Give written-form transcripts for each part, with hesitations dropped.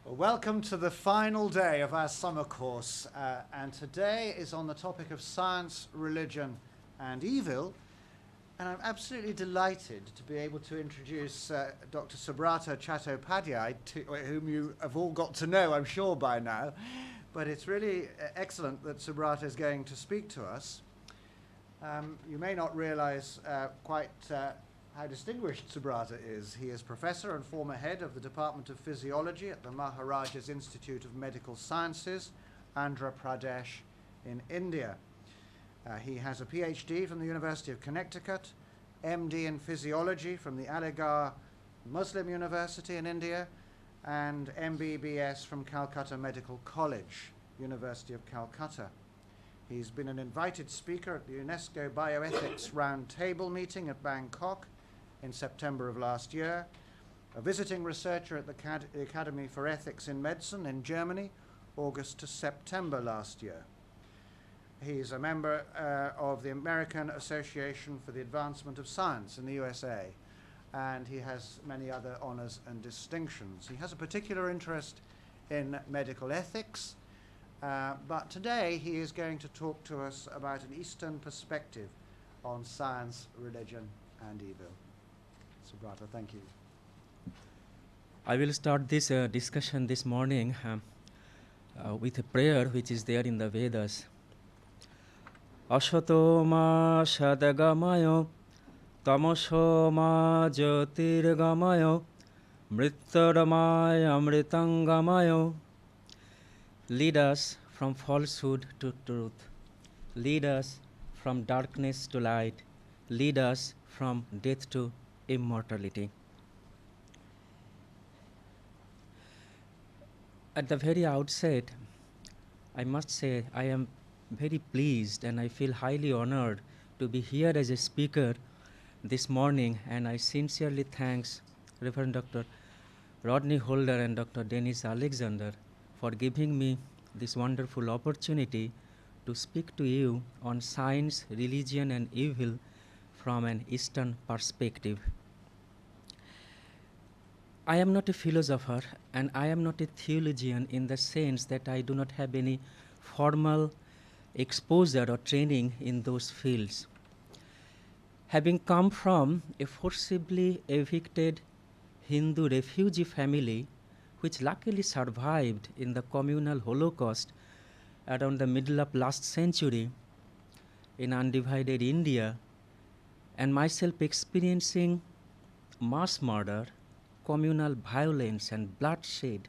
Well, welcome to the final day of our summer course, and today is on the topic of science, religion, and evil. And I'm absolutely delighted to be able to introduce Dr. Subrata Chattopadhyay, whom you have all got to know, I'm sure, by now. But it's really excellent that Subrata is going to speak to us. You may not realize quite how distinguished Subrata is. He is professor and former head of the Department of Physiology at the Maharajas Institute of Medical Sciences, Andhra Pradesh in India. He has a PhD from the University of Connecticut, MD in Physiology from the Aligarh Muslim University in India, and MBBS from Calcutta Medical College, University of Calcutta. He's been an invited speaker at the UNESCO Bioethics Roundtable meeting at Bangkok in September of last year, a visiting researcher at the Academy for Ethics in Medicine in Germany, August to September last year. He's a member of the American Association for the Advancement of Science in the USA, and he has many other honors and distinctions. He has a particular interest in medical ethics, but today he is going to talk to us about an Eastern perspective on science, religion, and evil. Subrata, thank you. I will start this discussion this morning with a prayer which is there in the Vedas. Ashato ma shadagamayo, tamasho ma jyotirgamayo, mrityaramaya amritangamayo. Lead us from falsehood to truth. Lead us from darkness to light. Lead us from death to immortality. At the very outset, I must say I am very pleased and I feel highly honored to be here as a speaker this morning, and I sincerely thanks Reverend Dr. Rodney Holder and Dr. Dennis Alexander for giving me this wonderful opportunity to speak to you on science, religion, and evil from an Eastern perspective. I am not a philosopher and I am not a theologian in the sense that I do not have any formal exposure or training in those fields. Having come from a forcibly evicted Hindu refugee family which luckily survived in the communal Holocaust around the middle of last century in undivided India, and myself experiencing mass murder, communal violence and bloodshed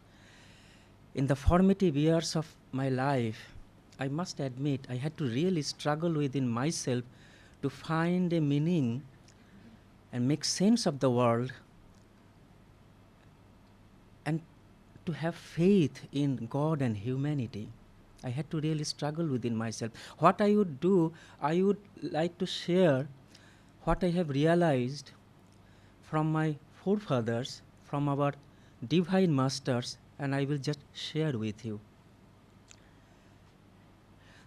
in the formative years of my life, I must admit I had to really struggle within myself to find a meaning and make sense of the world and to have faith in God and humanity. I had to really struggle within myself. What I would do, I would like to share what I have realized from my forefathers, from our divine masters, and I will just share with you.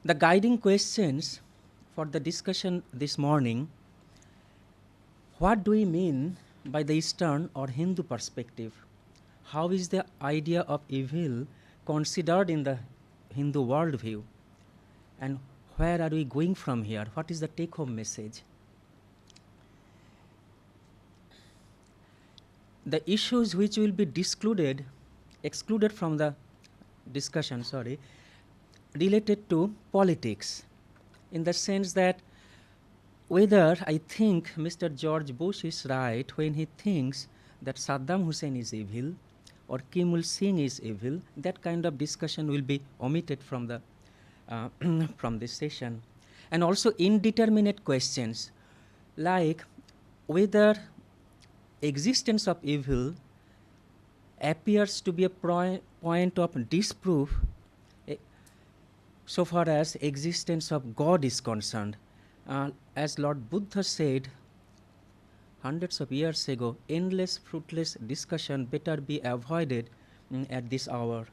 The guiding questions for the discussion this morning: what do we mean by the Eastern or Hindu perspective? How is the idea of evil considered in the Hindu worldview? And where are we going from here? What is the take-home message? The issues which will be excluded from the discussion, related to politics, in the sense that whether I think Mr. George Bush is right when he thinks that Saddam Hussein is evil or Kim Il-sung is evil, that kind of discussion will be omitted from the from this session. And also indeterminate questions like whether existence of evil appears to be a point of disproof so far as existence of God is concerned. As Lord Buddha said hundreds of years ago, endless fruitless discussion better be avoided at this hour.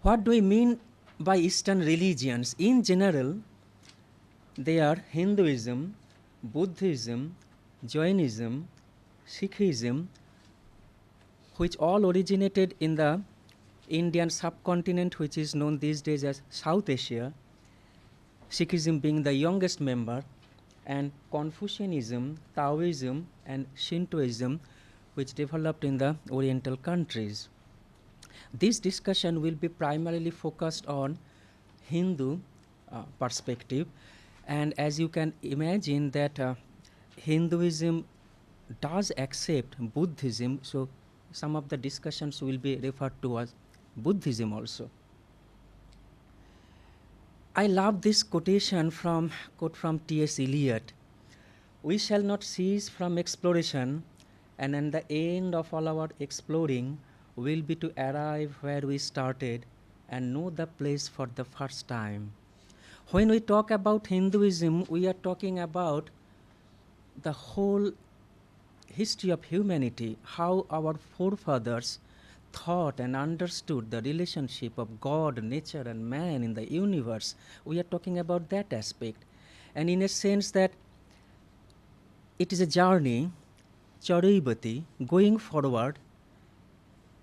What do we mean by Eastern religions? In general, they are Hinduism, Buddhism, Jainism, Sikhism, which all originated in the Indian subcontinent, which is known these days as South Asia, Sikhism being the youngest member, and Confucianism, Taoism, and Shintoism, which developed in the Oriental countries. This discussion will be primarily focused on Hindu perspective, and as you can imagine that Hinduism does accept Buddhism, so some of the discussions will be referred to as Buddhism also. I love this quote from T.S. Eliot. We shall not cease from exploration, and at the end of all our exploring will be to arrive where we started and know the place for the first time. When we talk about Hinduism, we are talking about the whole history of humanity, how our forefathers thought and understood the relationship of God, nature, and man in the universe. We are talking about that aspect. And in a sense that it is a journey, Charaibati, going forward.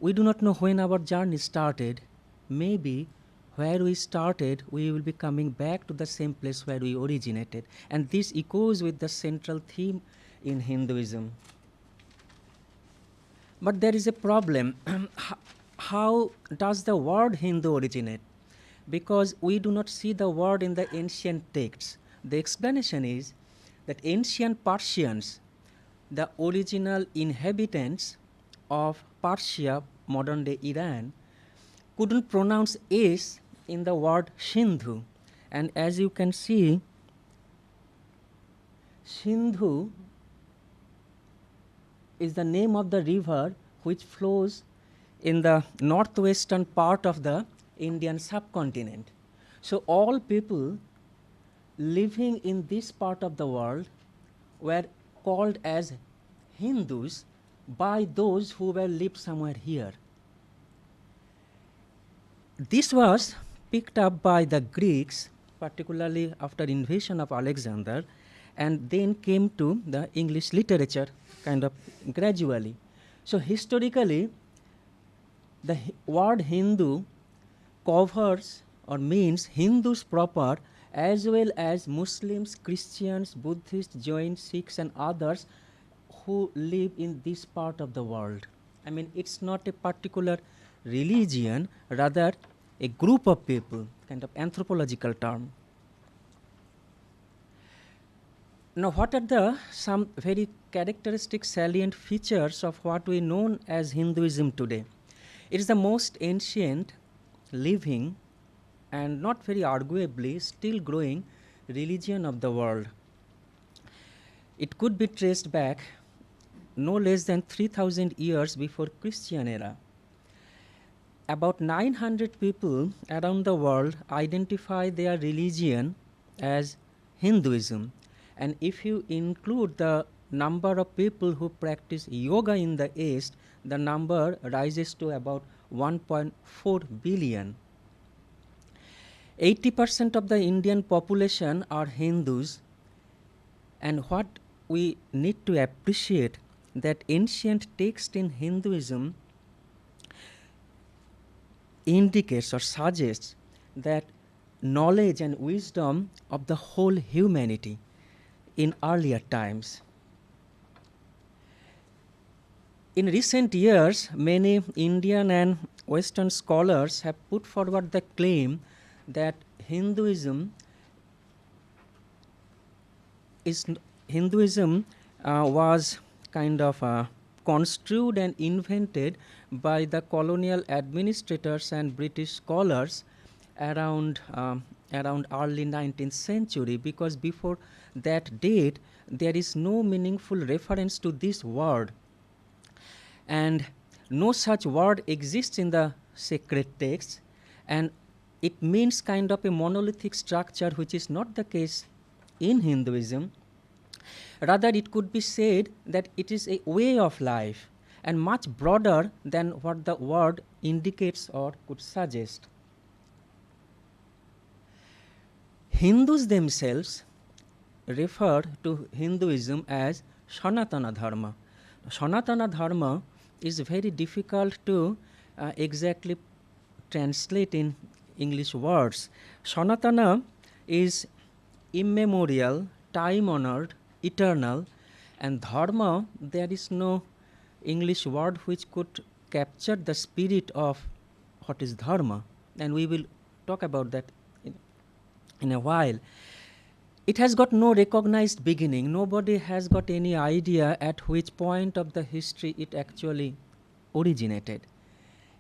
We do not know when our journey started. Maybe where we started, we will be coming back to the same place where we originated. And this echoes with the central theme in Hinduism. But there is a problem. How does the word Hindu originate? Because we do not see the word in the ancient texts. The explanation is that ancient Persians, the original inhabitants of Persia, modern day Iran, couldn't pronounce S in the word Sindhu. And as you can see, Sindhu is the name of the river which flows in the northwestern part of the Indian subcontinent. So all people living in this part of the world were called as Hindus by those who were lived somewhere here. This was picked up by the Greeks, particularly after invasion of Alexander, and then came to the English literature kind of gradually. So historically, the word Hindu covers or means Hindus proper, as well as Muslims, Christians, Buddhists, Jains, Sikhs, and others who live in this part of the world. I mean, it's not a particular religion, rather a group of people, kind of anthropological term. Now, what are the some very characteristic salient features of what we know as Hinduism today? It is the most ancient, living, and not very arguably still growing religion of the world. It could be traced back no less than 3,000 years before Christian era. About 900 people around the world identify their religion as Hinduism. And if you include the number of people who practice yoga in the East, the number rises to about 1.4 billion. 80% of the Indian population are Hindus, and what we need to appreciate that ancient text in Hinduism indicates or suggests that knowledge and wisdom of the whole humanity in earlier times. In recent years, many Indian and Western scholars have put forward the claim that Hinduism was kind of construed and invented by the colonial administrators and British scholars around early 19th century, because before that date there is no meaningful reference to this word, and no such word exists in the sacred texts, and it means kind of a monolithic structure, which is not the case in Hinduism. Rather, it could be said that it is a way of life and much broader than what the word indicates or could suggest. Hindus themselves refer to Hinduism as Sanatana Dharma. Sanatana Dharma is very difficult to exactly translate in English words. Sanatana is immemorial, time honored, eternal, and dharma, there is no English word which could capture the spirit of what is dharma, and we will talk about that in a while. It has got no recognized beginning. Nobody has got any idea at which point of the history it actually originated.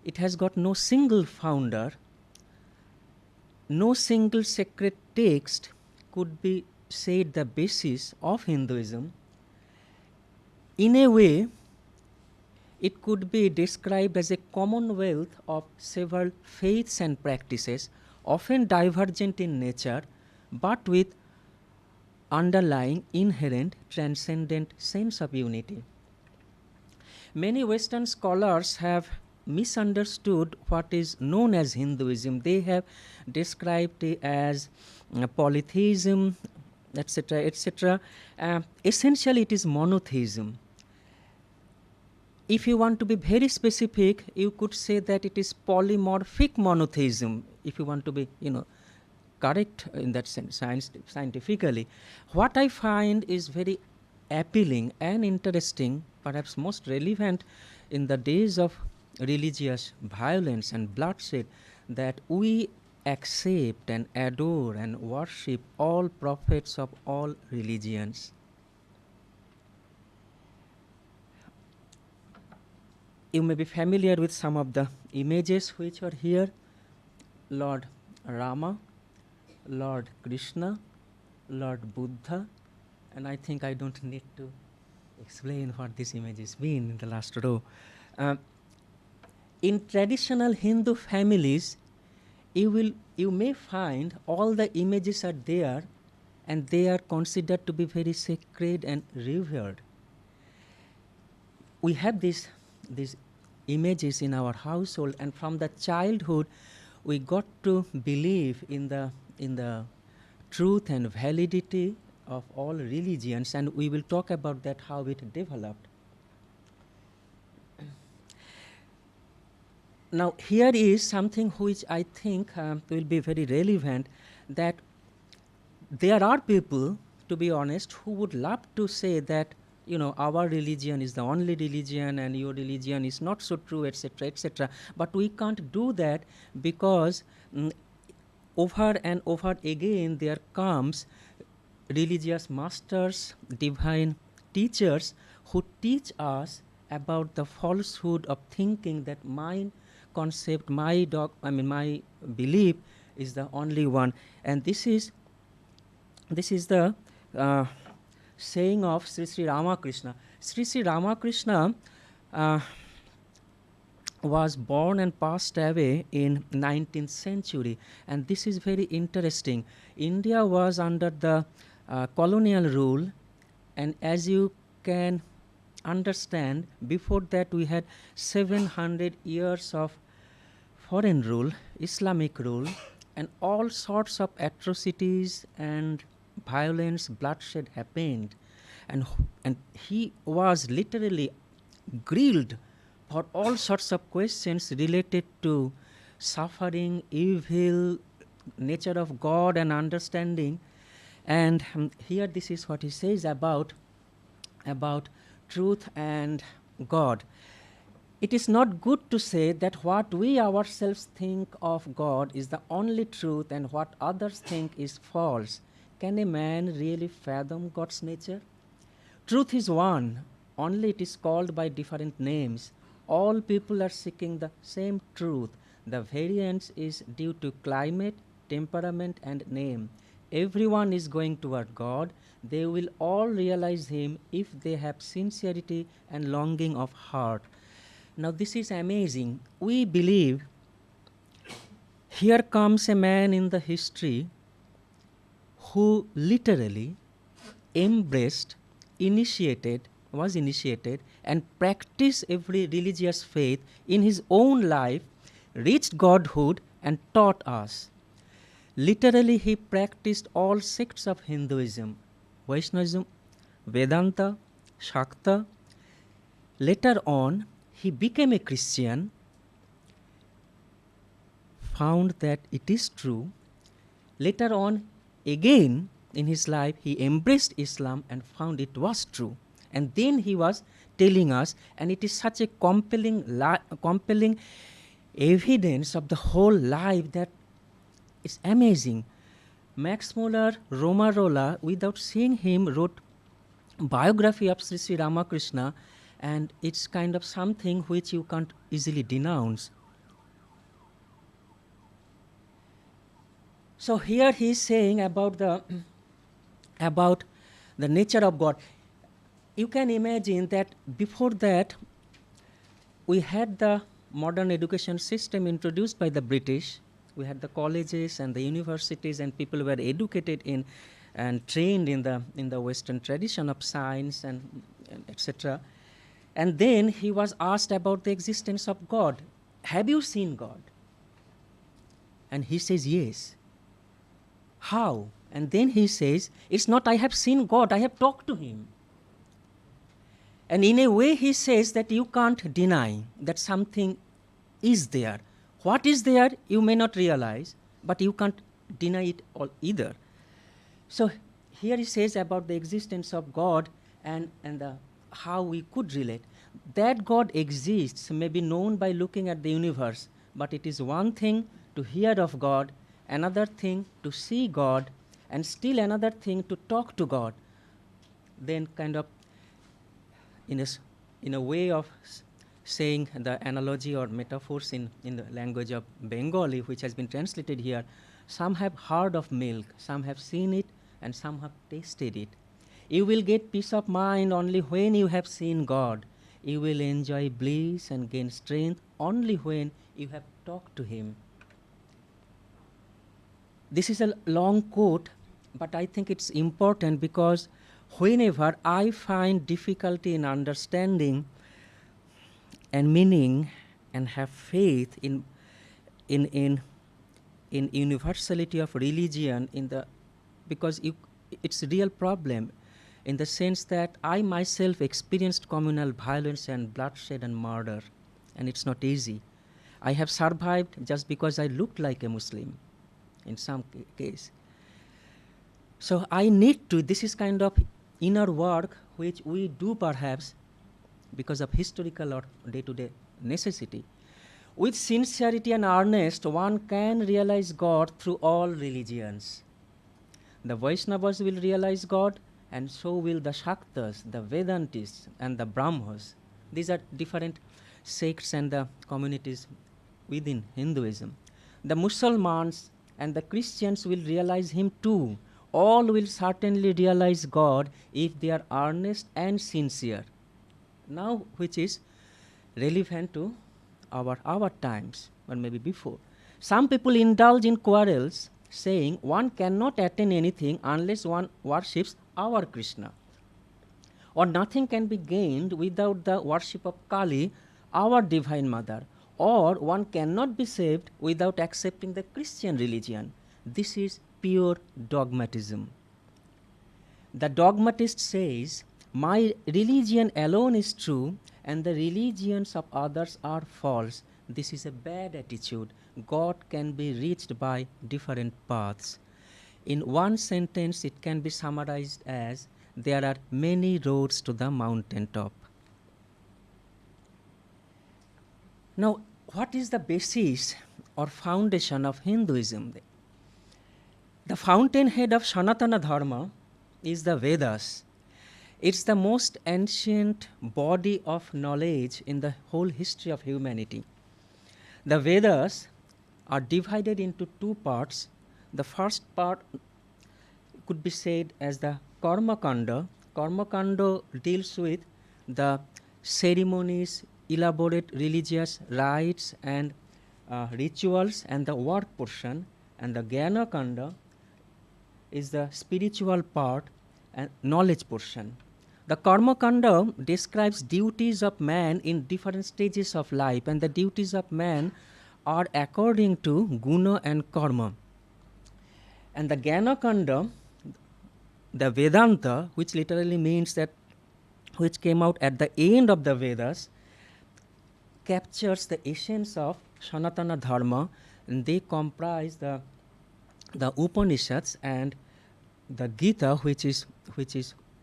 It has got no single founder. No single sacred text could be said the basis of Hinduism. In a way, it could be described as a commonwealth of several faiths and practices, often divergent in nature, but with underlying inherent transcendent sense of unity. Many Western scholars have misunderstood what is known as Hinduism. They have described it as polytheism, etc., etc. Essentially, it is monotheism. If you want to be very specific, you could say that it is polymorphic monotheism, if you want to be, correct in that sense, scientifically. What I find is very appealing and interesting, perhaps most relevant in the days of religious violence and bloodshed, that we accept and adore and worship all prophets of all religions. You may be familiar with some of the images which are here. Lord Rama, Lord Krishna, Lord Buddha, and I think I don't need to explain what these images mean in the last row. In traditional Hindu families, you may find all the images are there, and they are considered to be very sacred and revered. We have these images in our household, and from the childhood we got to believe in the truth and validity of all religions, and we will talk about that, how it developed. Now here is something which I think will be very relevant, that there are people, to be honest, who would love to say that our religion is the only religion and your religion is not so true, etc., etc. But we can't do that, because over and over again there comes religious masters, divine teachers, who teach us about the falsehood of thinking that my concept, my belief is the only one. And this is the saying of Sri Ramakrishna. Sri Ramakrishna was born and passed away in 19th century, and this is very interesting. India was under the colonial rule, and as you can understand, before that we had 700 years of foreign rule, Islamic rule, and all sorts of atrocities and violence, bloodshed happened, and he was literally grilled for all sorts of questions related to suffering, evil, nature of God and understanding. And here this is what he says about truth and God. It is not good to say that what we ourselves think of God is the only truth and what others think is false. Can a man really fathom God's nature? Truth is one, only it is called by different names. All people are seeking the same truth. The variance is due to climate, temperament, and name. Everyone is going toward God. They will all realize Him if they have sincerity and longing of heart. Now this is amazing. We believe here comes a man in the history who literally embraced, was initiated and practiced every religious faith in his own life, reached godhood and taught us. Literally he practiced all sects of Hinduism, Vaishnavism, Vedanta, Shakta. Later on, he became a Christian, found that it is true. Later on, again in his life, he embraced Islam and found it was true. And then he was telling us, and it is such a compelling evidence of the whole life that it's amazing. Max Muller, Romarola, without seeing him, wrote biography of Sri Sri Ramakrishna, and it's kind of something which you can't easily denounce. So here he is saying about the nature of God. You can imagine that before that, we had the modern education system introduced by the British. We had the colleges and the universities, and people were educated in and trained in the Western tradition of science and etc. And then he was asked about the existence of God. Have you seen God? And he says, yes. How? And then he says, it's not I have seen God, I have talked to him. And in a way he says that you can't deny that something is there. What is there, you may not realize, but you can't deny it all either. So here he says about the existence of God and how we could relate. That God exists may be known by looking at the universe, but it is one thing to hear of God, another thing to see God, and still another thing to talk to God. Then kind of in a way of saying the analogy or metaphors in the language of Bengali, which has been translated here, some have heard of milk, some have seen it, and some have tasted it. You will get peace of mind only when you have seen God. You will enjoy bliss and gain strength only when you have talked to him. This is a long quote, but I think it's important because whenever I find difficulty in understanding and meaning and have faith in universality of religion because it's a real problem in the sense that I myself experienced communal violence and bloodshed and murder, and it's not easy. I have survived just because I looked like a Muslim in some case. So I need to, this is kind of inner work which we do perhaps because of historical or day-to-day necessity. With sincerity and earnest, one can realize God through all religions. The Vaishnavas will realize God, and so will the Shaktas, the Vedantists, and the Brahmas. These are different sects and the communities within Hinduism. The Muslims and the Christians will realize Him too. All will certainly realize God if they are earnest and sincere. Now, which is relevant to our times, or maybe before. Some people indulge in quarrels, saying one cannot attain anything unless one worships our Krishna, or nothing can be gained without the worship of Kali, our divine mother, or one cannot be saved without accepting the Christian religion. This is pure dogmatism. The dogmatist says, my religion alone is true and the religions of others are false. This is a bad attitude. God can be reached by different paths. In one sentence, it can be summarized as, there are many roads to the mountaintop. Now, what is the basis or foundation of Hinduism? The fountainhead of Sanatana Dharma is the Vedas. It's the most ancient body of knowledge in the whole history of humanity. The Vedas are divided into two parts. The first part could be said as the Karma Kanda. Karma Kanda deals with the ceremonies, elaborate religious rites and rituals, and the work portion. And the Jnana Kanda is the spiritual part and knowledge portion. The Karma Kanda describes duties of man in different stages of life, and the duties of man are according to guna and karma. And the Jnana Kanda, the Vedanta, which literally means that which came out at the end of the Vedas, captures the essence of Sanatana Dharma, and they comprise the Upanishads and the Gita, which is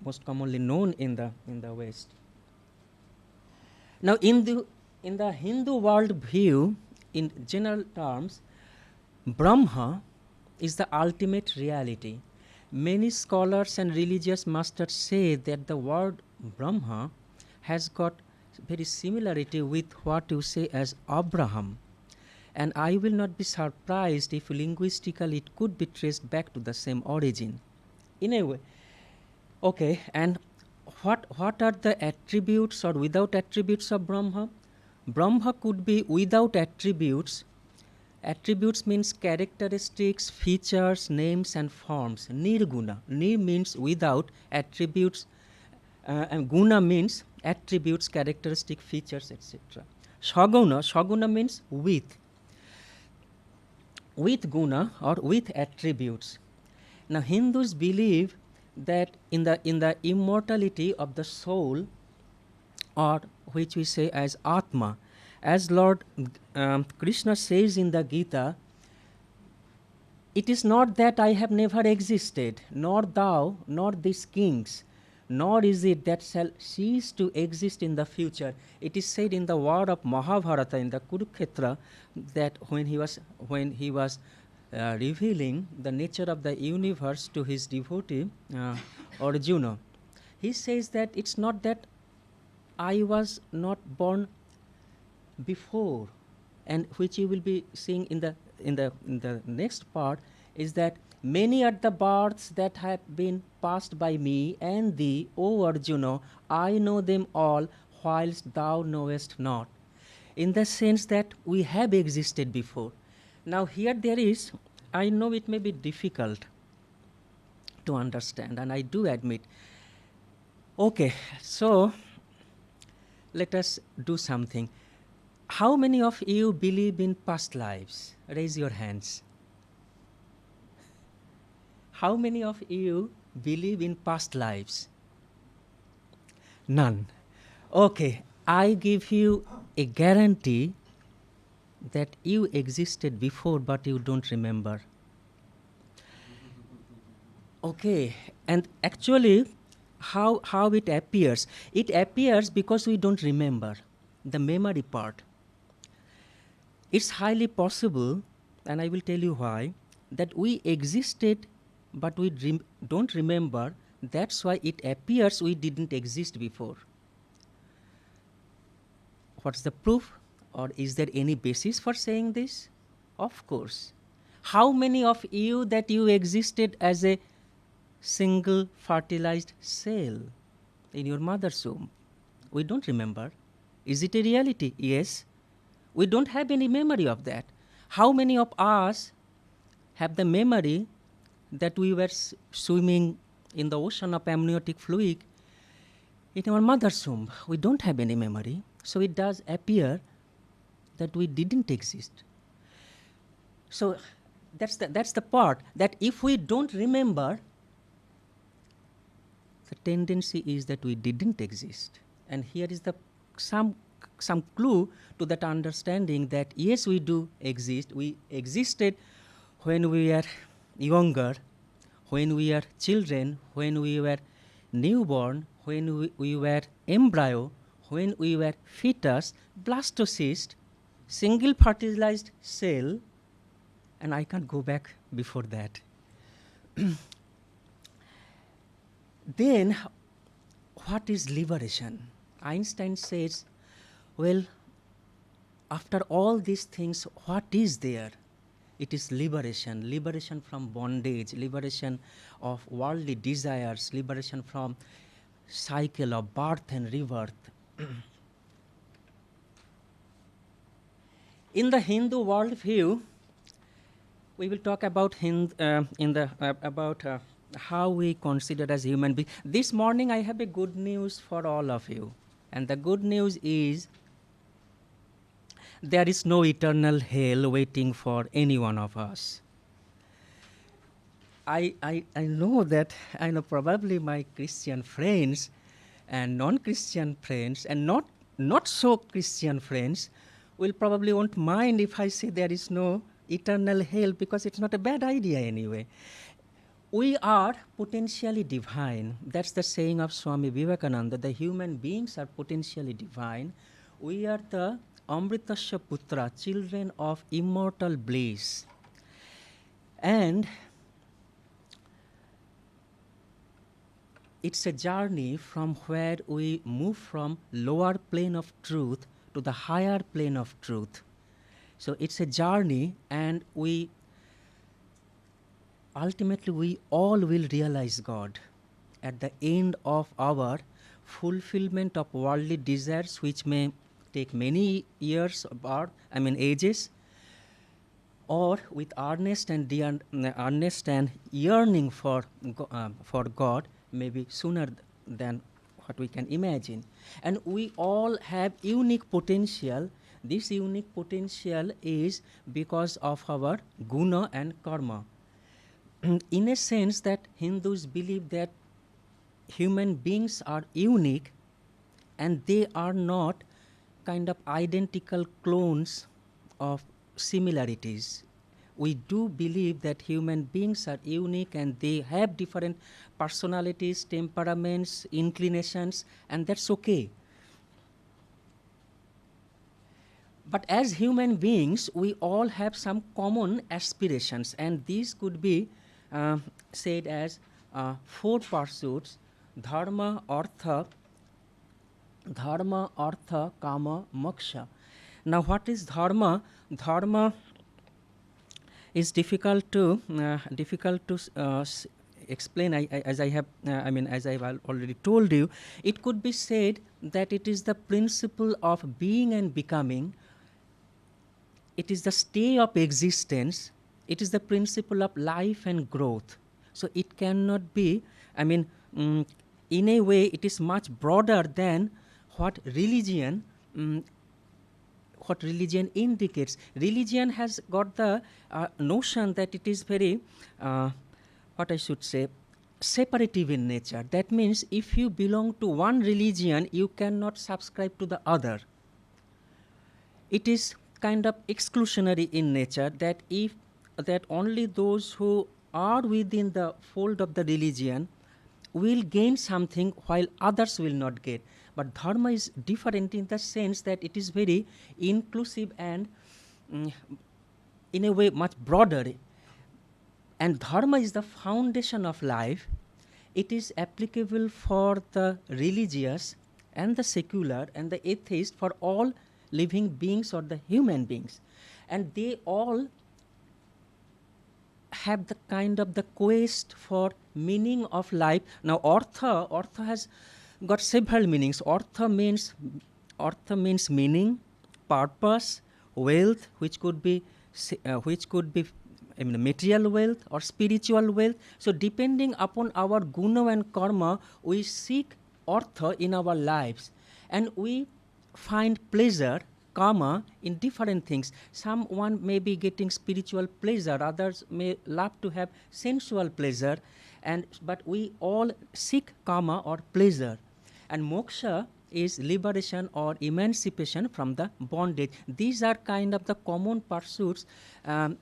most commonly known in the West. Now, in the Hindu world view, in general terms, Brahma is the ultimate reality. Many scholars and religious masters say that the word Brahma has got very similarity with what you say as Abraham. And I will not be surprised if linguistically it could be traced back to the same origin. In a way, okay, and what are the attributes or without attributes of Brahma? Brahma could be without attributes. Attributes means characteristics, features, names and forms. Nirguna. Nir means without, attributes, and guna means attributes, characteristic, features, etc. Saguna means with guna or with attributes. Now Hindus believe that in the immortality of the soul, or which we say as Atma, as Lord Krishna says in the Gita, it is not that I have never existed, nor thou, nor these kings, nor is it that shall cease to exist in the future. It is said in the war of Mahabharata, in the Kurukshetra, that when he was revealing the nature of the universe to his devotee Arjuna, he says that it's not that I was not born before, and which you will be seeing in the next part, is that many are the births that have been passed by me and thee, O Arjuna, I know them all, whilst thou knowest not. In the sense that we have existed before. Now here there is, I know it may be difficult to understand, and I do admit. Okay, so let us do something. How many of you believe in past lives? Raise your hands. How many of you believe in past lives? None. Okay, I give you a guarantee that you existed before but you don't remember. Okay, and actually how it appears? It appears because we don't remember the memory part. It's highly possible, and I will tell you why, that we existed but we don't remember. That's why it appears we didn't exist before. What's the proof? Or is there any basis for saying this? Of course. How many of you that you existed as a single fertilized cell in your mother's womb? We don't remember. Is it a reality? Yes. We don't have any memory of that. How many of us have the memory that we were swimming in the ocean of amniotic fluid in our mother's womb? We don't have any memory. So it does appear that we didn't exist. So that's the part, that if we don't remember, the tendency is that we didn't exist. And here is some clue to that understanding that yes, we do exist. We existed when we were younger, when we were children, when we were newborn, when we were embryo, when we were fetus, blastocyst, single fertilized cell, and I can't go back before that. Then, what is liberation? Einstein says, well, after all these things, what is there? It is liberation. Liberation from bondage, liberation of worldly desires, liberation from cycle of birth and rebirth. In the Hindu worldview, we will talk about how we consider as human beings. This morning I have a good news for all of you. And the good news is there is no eternal hell waiting for any one of us. I know that, I know probably my Christian friends and non-Christian friends, and not not so Christian friends will probably won't mind if I say there is no eternal hell, because it's not a bad idea anyway. We are potentially divine. That's the saying of Swami Vivekananda. The human beings are potentially divine. We are the Amritasya Putra, children of immortal bliss. And it's a journey from where we move from lower plane of truth to the higher plane of truth. So it's a journey, and ultimately we all will realize God at the end of our fulfillment of worldly desires, which may take many years or ages, or with earnest and yearning for God, maybe sooner than what we can imagine. And we all have unique potential. This unique potential is because of our guna and karma. In a sense that Hindus believe that human beings are unique and they are not kind of identical clones of similarities. We do believe that human beings are unique and they have different personalities, temperaments, inclinations, and that's okay. But as human beings, we all have some common aspirations, and these could be said as 4 pursuits: dharma, artha, kama, moksha. Now, what is dharma? Dharma is difficult to explain. As I have already told you, it could be said that it is the principle of being and becoming. It is the stay of existence. It is the principle of life and growth. So it cannot be, in a way, it is much broader than what religion indicates. Religion has got the notion that it is very, separative in nature. That means if you belong to one religion, you cannot subscribe to the other. It is kind of exclusionary in nature, that only those who are within the fold of the religion will gain something while others will not get. But dharma is different in the sense that it is very inclusive and in a way much broader. And dharma is the foundation of life. It is applicable for the religious and the secular and the atheist, for all living beings or the human beings. And they all have the kind of the quest for meaning of life. Now, artha has got several meanings. Artha means meaning, purpose, wealth, which could be material wealth or spiritual wealth. So depending upon our guna and karma, we seek artha in our lives, and we find pleasure, karma, in different things. Someone may be getting spiritual pleasure, others may love to have sensual pleasure, but we all seek karma or pleasure. And moksha is liberation or emancipation from the bondage. These are kind of the common pursuits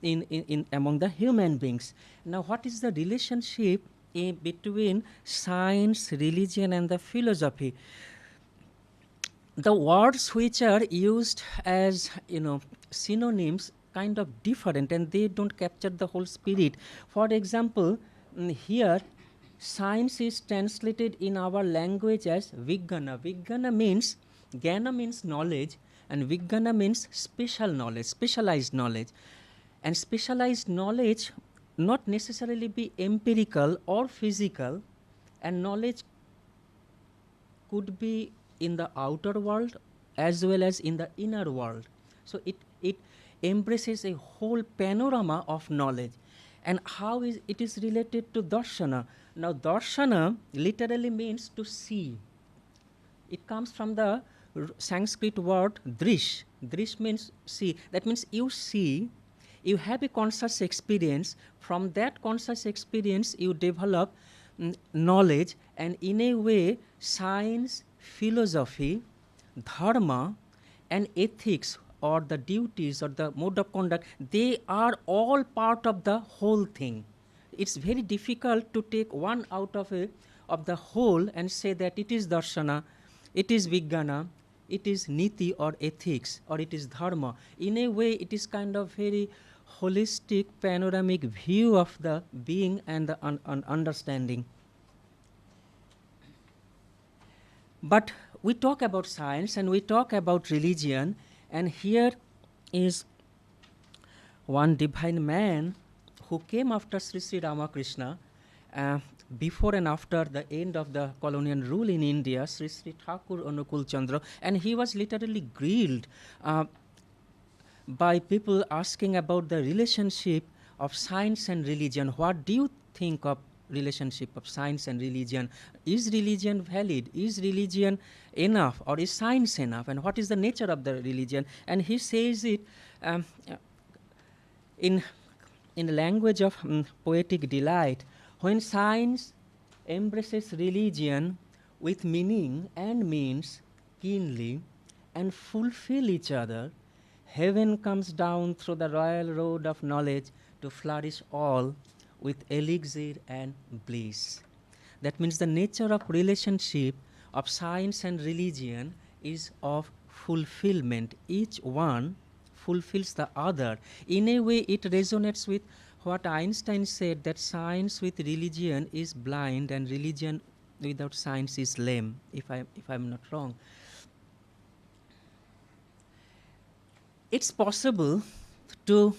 in among the human beings. Now, what is the relationship between science, religion, and the philosophy? The words which are used as synonyms kind of different, and they don't capture the whole spirit. For example, here science is translated in our language as Vijnana. Vijnana means, Jnana means knowledge, and Vijnana means special knowledge, specialized knowledge. And specialized knowledge not necessarily be empirical or physical, and knowledge could be in the outer world as well as in the inner world. So it embraces a whole panorama of knowledge. And how is it is related to darshana? Now, darshana literally means to see. It comes from the Sanskrit word drish. Drish means see. That means you see, you have a conscious experience. From that conscious experience, you develop knowledge, and in a way, science, philosophy, dharma and ethics or the duties or the mode of conduct, they are all part of the whole thing. It's very difficult to take one out of the whole and say that it is darshana, it is vijnana, it is niti or ethics, or it is dharma. In a way, it is kind of very holistic, panoramic view of the being and the understanding. But we talk about science and we talk about religion, and here is one divine man who came after Sri Sri Ramakrishna, before and after the end of the colonial rule in India, Sri Sri Thakur Anukul Chandra, and he was literally grilled by people asking about the relationship of science and religion. What do you think of relationship of science and religion? Is religion valid? Is religion enough, or is science enough? And what is the nature of the religion? And he says it in the language of poetic delight. When science embraces religion with meaning and means keenly and fulfill each other, heaven comes down through the royal road of knowledge to flourish all with elixir and bliss. That means the nature of relationship of science and religion is of fulfillment. Each one fulfills the other. In a way, it resonates with what Einstein said, that science with religion is blind and religion without science is lame, if I'm not wrong. It's possible to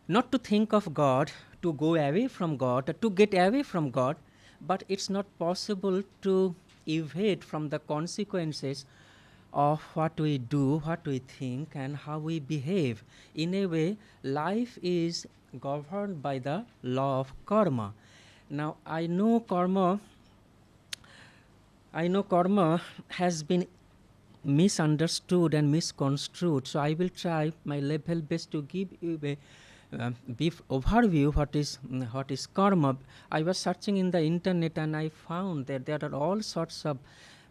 not to think of God, to go away from God, to get away from God, but it's not possible to evade from the consequences of what we do, what we think, and how we behave. In a way, life is governed by the law of karma. Now, I know karma has been misunderstood and misconstrued, so I will try my level best to give you a brief overview what is karma. I was searching in the internet and I found that there are all sorts of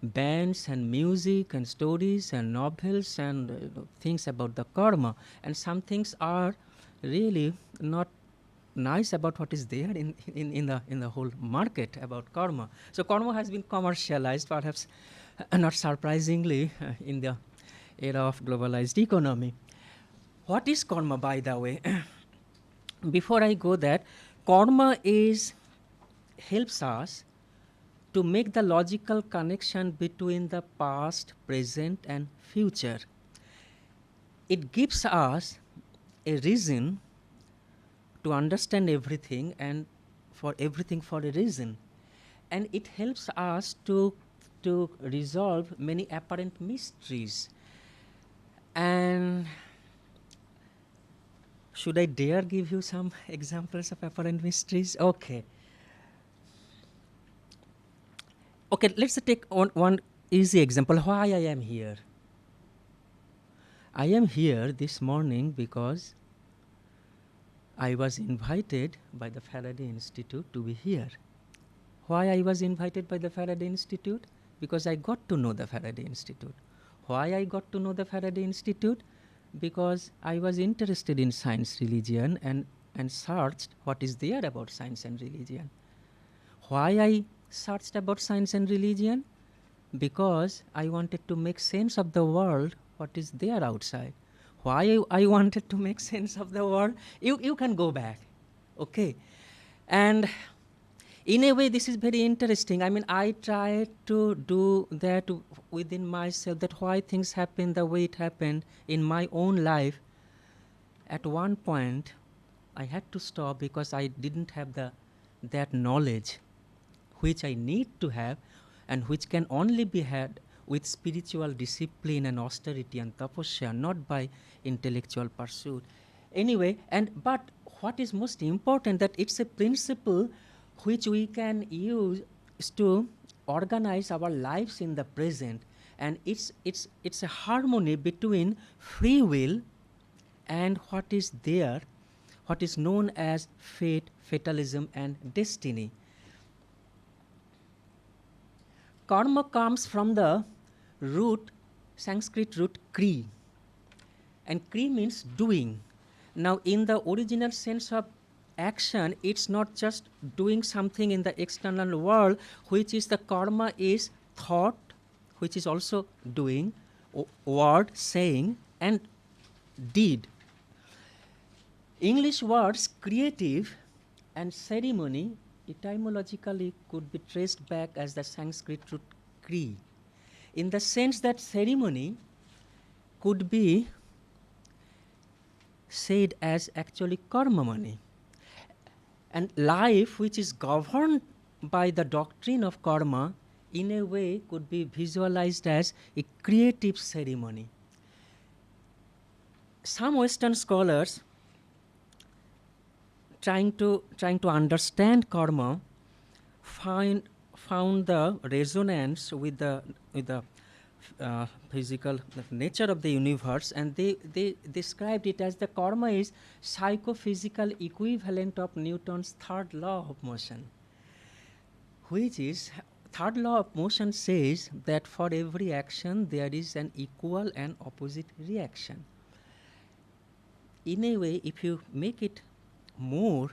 bands and music and stories and novels and things about the karma, and some things are really not nice about what is there in the whole market about karma. So karma has been commercialized, perhaps not surprisingly, in the era of globalized economy. What is karma, by the way? Before I go that, karma helps us to make the logical connection between the past, present, and future. It gives us a reason to understand everything, and for everything for a reason. And it helps us to resolve many apparent mysteries. And should I dare give you some examples of apparent mysteries? Okay. Okay, let's take one easy example. Why I am here? I am here this morning because I was invited by the Faraday Institute to be here. Why I was invited by the Faraday Institute? Because I got to know the Faraday Institute. Why I got to know the Faraday Institute? Because I was interested in science, religion, and searched what is there about science and religion. Why I searched about science and religion? Because I wanted to make sense of the world, what is there outside. Why I wanted to make sense of the world? You can go back, okay? And in a way, this is very interesting. I mean, I try to do that within myself, that why things happen the way it happened in my own life. At one point, I had to stop because I didn't have that knowledge which I need to have, and which can only be had with spiritual discipline and austerity and tapasya, not by intellectual pursuit. Anyway, but what is most important, that it's a principle which we can use to organize our lives in the present, and it's a harmony between free will and what is there, what is known as fate, fatalism, and destiny. Karma comes from the root, Sanskrit root kri, and kri means doing. Now, in the original sense of action, it's not just doing something in the external world, which is the karma is thought, which is also doing, word, saying, and deed. English words creative and ceremony etymologically could be traced back as the Sanskrit root kri, in the sense that ceremony could be said as actually karmamani, and life which is governed by the doctrine of karma in a way could be visualized as a creative ceremony. Some Western scholars trying to understand karma found the resonance with the physical nature of the universe, and they described it as the karma is psychophysical equivalent of Newton's third law of motion, which is third law of motion says that for every action there is an equal and opposite reaction. In a way, if you make it more,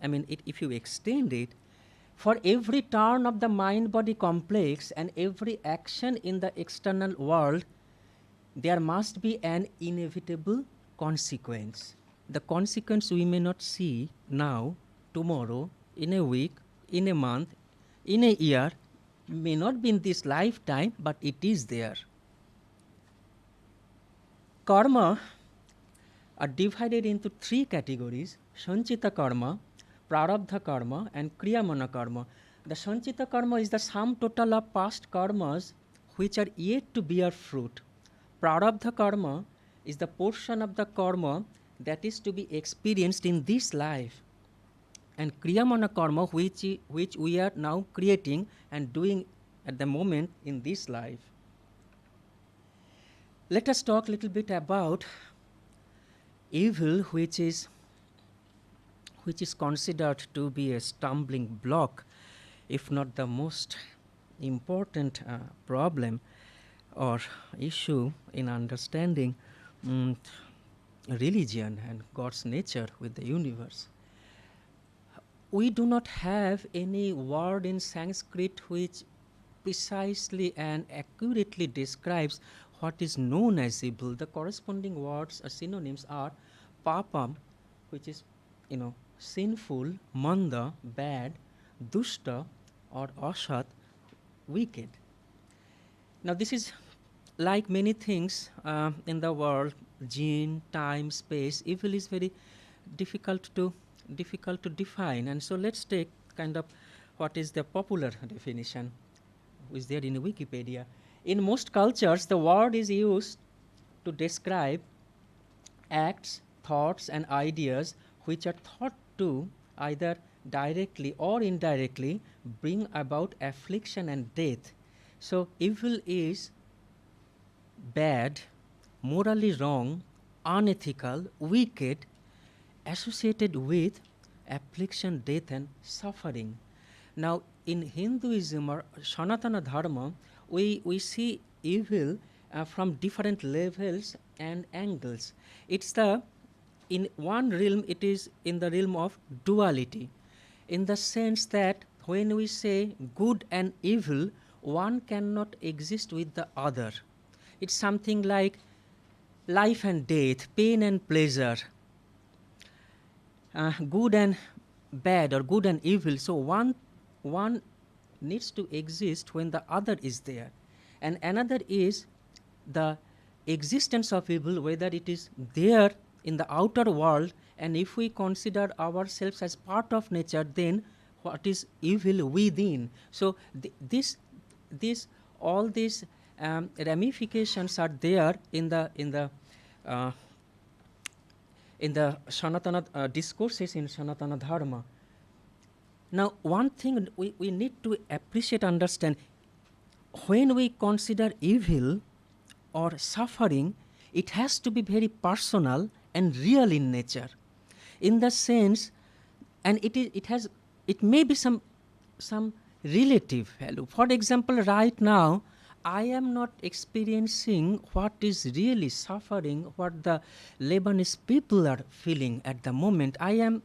if you extend it, for every turn of the mind-body complex and every action in the external world, there must be an inevitable consequence. The consequence we may not see now, tomorrow, in a week, in a month, in a year, may not be in this lifetime, but it is there. Karma are divided into three categories: Sanchita karma, Prarabdha karma, and Kriyamana karma. The Sanchita karma is the sum total of past karmas which are yet to bear fruit. Prarabdha karma is the portion of the karma that is to be experienced in this life. And Kriyamana karma which we are now creating and doing at the moment in this life. Let us talk a little bit about evil, which is considered to be a stumbling block, if not the most important problem or issue in understanding religion and God's nature with the universe. We do not have any word in Sanskrit which precisely and accurately describes what is known as evil. The corresponding words or synonyms are papam, which is sinful, manda, bad, dushta or asat, wicked. Now this is like many things in the world, gene, time, space. Evil is very difficult to define, and so let's take kind of what is the popular definition, which is there in Wikipedia. In most cultures, the word is used to describe acts, thoughts, and ideas which are thought to either directly or indirectly bring about affliction and death. So evil is bad, morally wrong, unethical, wicked, associated with affliction, death, and suffering. Now, in Hinduism or Sanatana Dharma, we see evil from different levels and angles. In one realm, it is in the realm of duality, in the sense that when we say good and evil, one cannot exist with the other. It's something like life and death, pain and pleasure, good and bad or good and evil. So one needs to exist when the other is there. And another is the existence of evil, whether it is there in the outer world, and if we consider ourselves as part of nature, then what is evil within. So all these ramifications are there in the Sanatana discourses in Sanatana Dharma. Now, one thing we need to appreciate, understand, when we consider evil or suffering, it has to be very personal and real in nature, in the sense, and it may be some relative value. For example, right now, I am not experiencing what is really suffering, what the Lebanese people are feeling at the moment. I am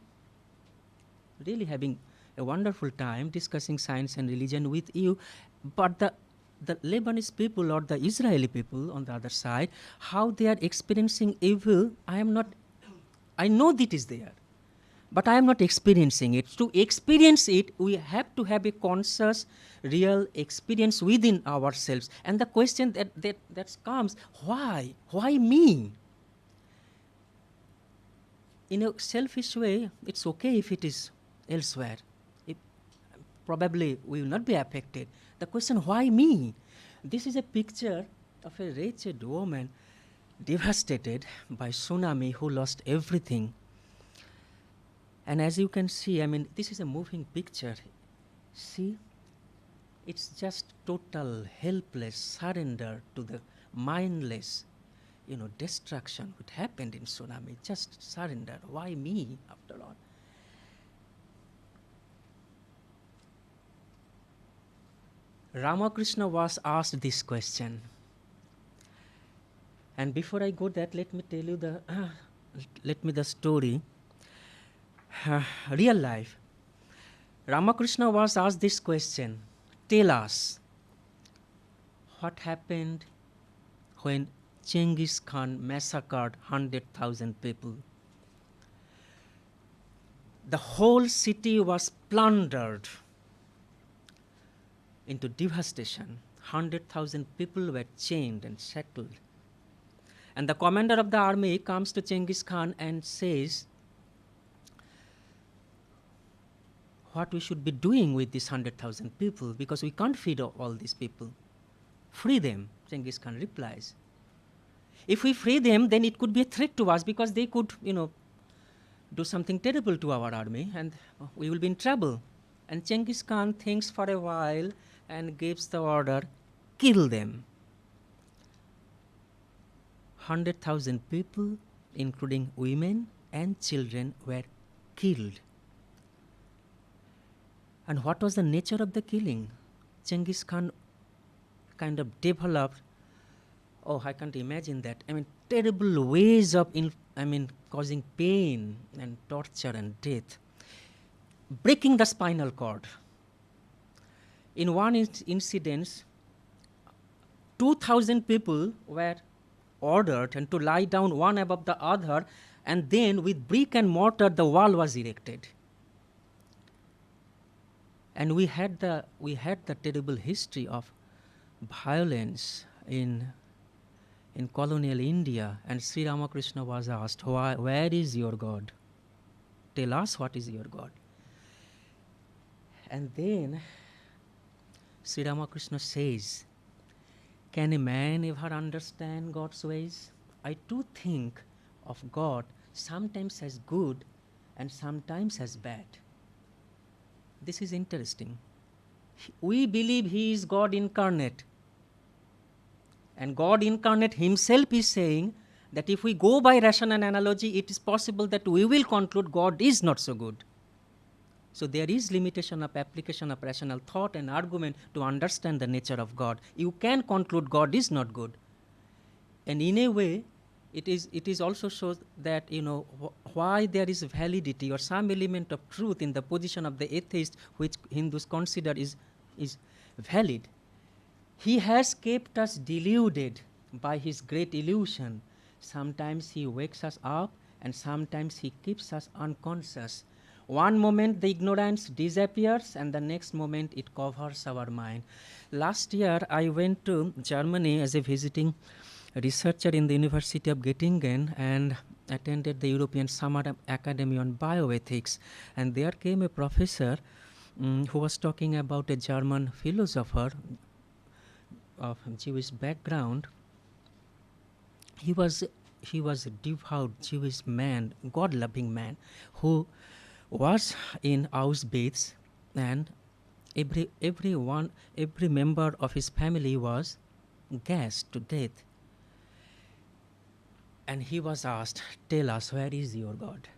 really having a wonderful time discussing science and religion with you, but the Lebanese people or the Israeli people on the other side, how they are experiencing evil, I am not. I know that it is there, but I am not experiencing it. To experience it, we have to have a conscious, real experience within ourselves. And the question that comes, why? Why me? In a selfish way, it's okay if it is elsewhere. It, probably we will not be affected. The question, why me? This is a picture of a wretched woman devastated by tsunami who lost everything. And as you can see, I mean, this is a moving picture. See, it's just total helpless surrender to the mindless, destruction which happened in tsunami. Just surrender. Why me, after all? Ramakrishna was asked this question. And before I go that, let me tell you the story. Real life. Ramakrishna was asked this question. Tell us what happened when Genghis Khan massacred 100,000 people. The whole city was plundered into devastation. 100,000 people were chained and shackled. And the commander of the army comes to Genghis Khan and says, what we should be doing with these 100,000 people, because we can't feed all these people. Free them, Genghis Khan replies. If we free them, then it could be a threat to us, because they could, do something terrible to our army, and we will be in trouble. And Genghis Khan thinks for a while and gives the order, kill them. 100,000 people, including women and children, were killed. And what was the nature of the killing? Genghis Khan kind of developed, I can't imagine that. I mean, terrible ways of causing pain and torture and death. Breaking the spinal cord. In one incident, 2,000 people were ordered and to lie down one above the other, and then with brick and mortar the wall was erected. And we had the terrible history of violence in colonial India, and Sri Ramakrishna was asked, where is your God? Tell us what is your God. And then Sri Ramakrishna says, can a man ever understand God's ways? I too think of God sometimes as good and sometimes as bad. This is interesting. We believe he is God incarnate. And God incarnate himself is saying that if we go by rational analogy, it is possible that we will conclude God is not so good. So there is limitation of application of rational thought and argument to understand the nature of God. You can conclude God is not good. And in a way, it is also shows that, why there is validity or some element of truth in the position of the atheist, which Hindus consider is valid. He has kept us deluded by his great illusion. Sometimes he wakes us up and sometimes he keeps us unconscious. One moment the ignorance disappears and the next moment it covers our mind. Last year I went to Germany as a visiting researcher in the University of Göttingen and attended the European Summer Academy on Bioethics. And there came a professor who was talking about a German philosopher of Jewish background. He was a devout Jewish man, God-loving man, who was in Auschwitz, and every member of his family was gassed to death. And he was asked, tell us, where is your God?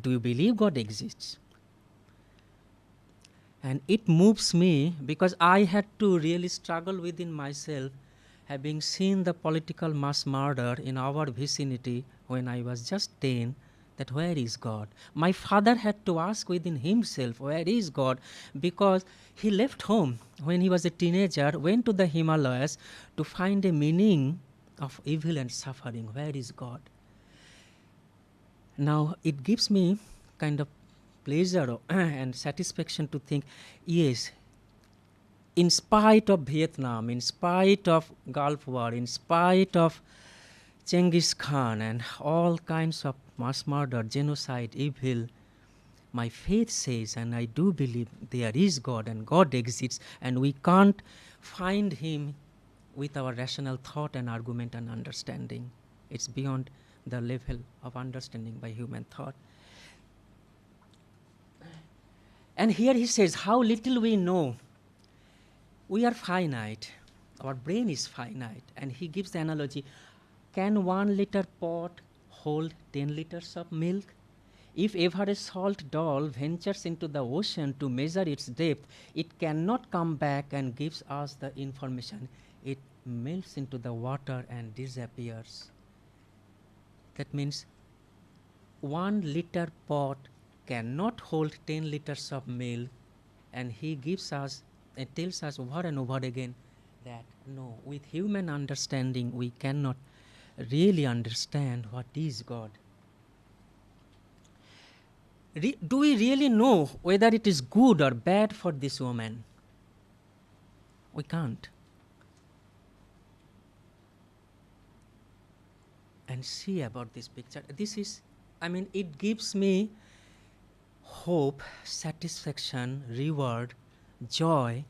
Do you believe God exists? And it moves me because I had to really struggle within myself, having seen the political mass murder in our vicinity when I was just 10, that where is God? My father had to ask within himself, where is God? Because he left home when he was a teenager, went to the Himalayas to find a meaning of evil and suffering. Where is God? Now, it gives me kind of pleasure and satisfaction to think, yes, in spite of Vietnam, in spite of Gulf War, in spite of Genghis Khan and all kinds of mass murder, genocide, evil, my faith says, and I do believe there is God and God exists, and we can't find Him with our rational thought and argument and understanding. It's beyond the level of understanding by human thought. And here he says, how little we know. We are finite. Our brain is finite. And he gives the analogy, can 1 liter pot hold 10 liters of milk? If ever a salt doll ventures into the ocean to measure its depth, it cannot come back and gives us the information. It melts into the water and disappears. That means 1 liter pot cannot hold 10 liters of milk, and he gives us, it tells us over and over again that no, with human understanding we cannot really understand what is God. Do we really know whether it is good or bad for this woman? We can't. And see about this picture. This is, it gives me hope, satisfaction, reward, joy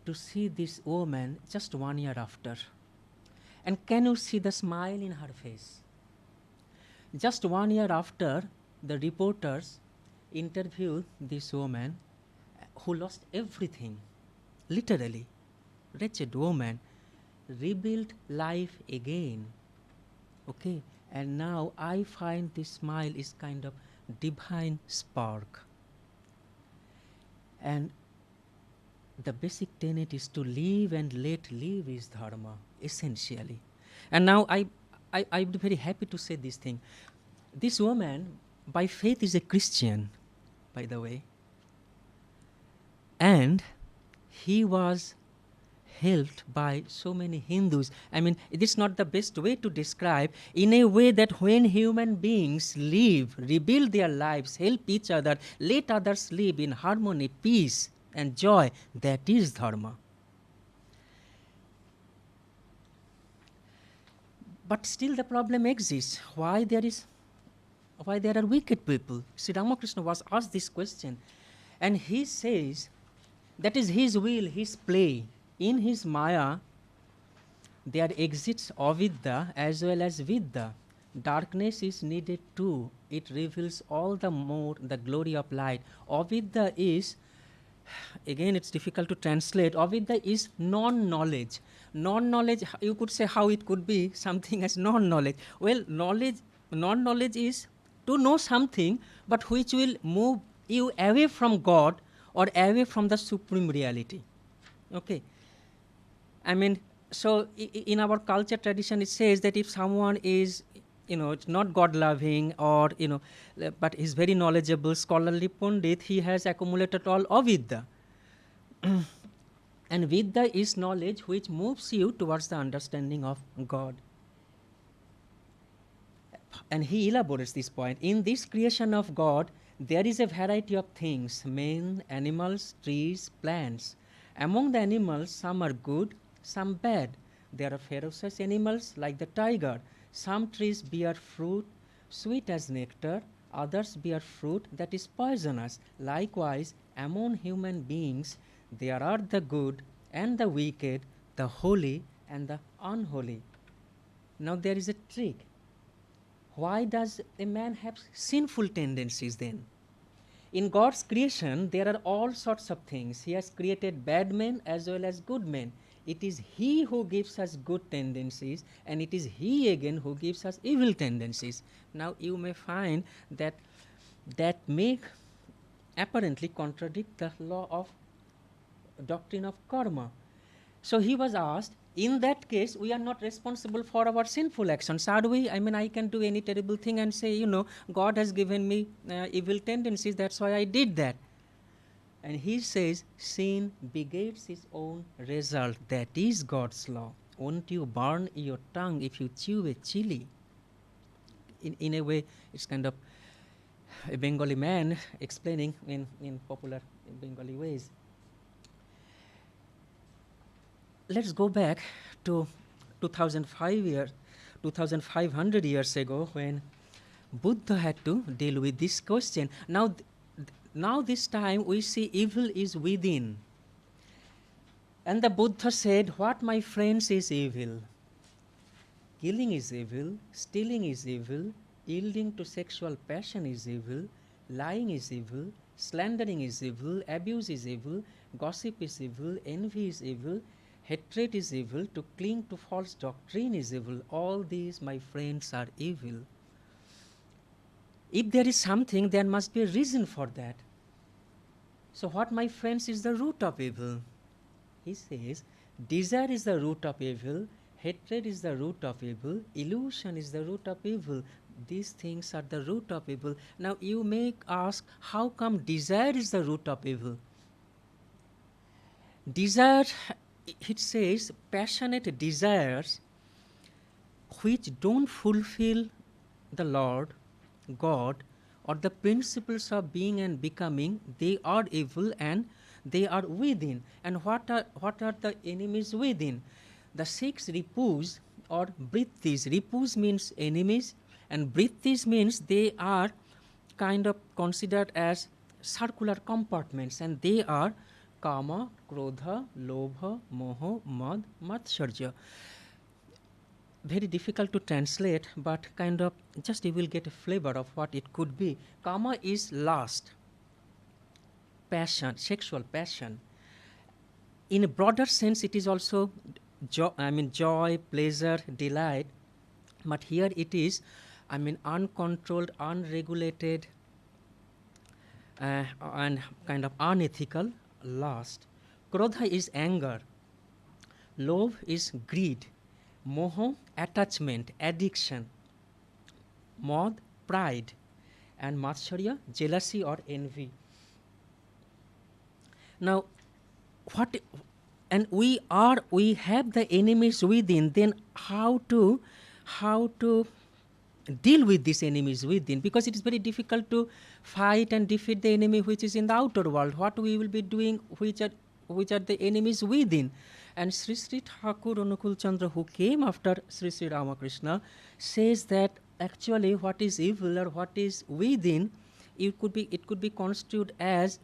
to see this woman just 1 year after. And can you see the smile in her face? Just 1 year after, the reporters interviewed this woman who lost everything, literally, wretched woman, rebuilt life again. Okay, and now I find this smile is kind of divine spark. And the basic tenet is to live and let live is dharma, essentially. And now I would be very happy to say this thing. This woman, by faith, is a Christian, by the way. And he was helped by so many Hindus. It is not the best way to describe, in a way that when human beings live, rebuild their lives, help each other, let others live in harmony, peace, and joy, that is dharma. But still the problem exists. Why there are wicked people? Sri Ramakrishna was asked this question, and he says that is his will, his play. In his Maya, there exists avidya as well as vidya. Darkness is needed too. It reveals all the more the glory of light. Avidya is, again it's difficult to translate, avidya is non-knowledge. Non-knowledge, you could say how it could be something as non-knowledge. Well, non-knowledge is to know something, but which will move you away from God or away from the supreme reality. Okay. So in our culture tradition, it says that if someone is, it's not God-loving or, but is very knowledgeable, scholarly pundit, he has accumulated all avidya. And vidya is knowledge which moves you towards the understanding of God. And he elaborates this point. In this creation of God, there is a variety of things, men, animals, trees, plants. Among the animals, some are good, some bad. There are ferocious animals like the tiger. Some trees bear fruit sweet as nectar, others bear fruit that is poisonous. Likewise, among human beings, there are the good and the wicked, the holy and the unholy. Now there is a trick. Why does a man have sinful tendencies then? In God's creation, there are all sorts of things. He has created bad men as well as good men. It is He who gives us good tendencies, and it is He again who gives us evil tendencies. Now you may find that make apparently contradict the law of doctrine of karma. So he was asked, in that case, we are not responsible for our sinful actions, are we? I mean, I can do any terrible thing and say, God has given me evil tendencies, that's why I did that. And he says, sin begets its own result. That is God's law. Won't you burn your tongue if you chew a chili? In a way, it's kind of a Bengali man explaining in popular Bengali ways. Let's go back to 2500 years ago, when Buddha had to deal with this question. Now this time we see evil is within. And the Buddha said, what, my friends, is evil? Killing is evil, stealing is evil, yielding to sexual passion is evil, lying is evil, slandering is evil, abuse is evil, gossip is evil, envy is evil, hatred is evil, to cling to false doctrine is evil. All these, my friends, are evil. If there is something, there must be a reason for that. So what, my friends, is the root of evil? He says, desire is the root of evil, hatred is the root of evil, illusion is the root of evil. These things are the root of evil. Now you may ask, how come desire is the root of evil? Desire, it says, passionate desires which don't fulfill the Lord, God, or the principles of being and becoming, they are evil and they are within. And what are the enemies within? The 6 ripus or vrittis. Ripus means enemies, and vrittis means they are kind of considered as circular compartments, and they are kama, krodha, lobha, moha, mad, matsarya. Very difficult to translate, but kind of just you will get a flavor of what it could be. Kama is lust, passion, sexual passion. In a broader sense, it is also joy, pleasure, delight. But here it is, uncontrolled, unregulated, and kind of unethical lust. Krodha is anger. Lobh is greed. Moha, attachment, addiction. Mad, pride. And matsarya, jealousy or envy. Now, we have the enemies within. Then how to deal with these enemies within? Because it is very difficult to fight and defeat the enemy which is in the outer world. What we will be doing, which are the enemies within? And Sri Sri Thakur Anukul Chandra, who came after Sri Sri Ramakrishna, says that actually what is evil or what is within, it could be construed as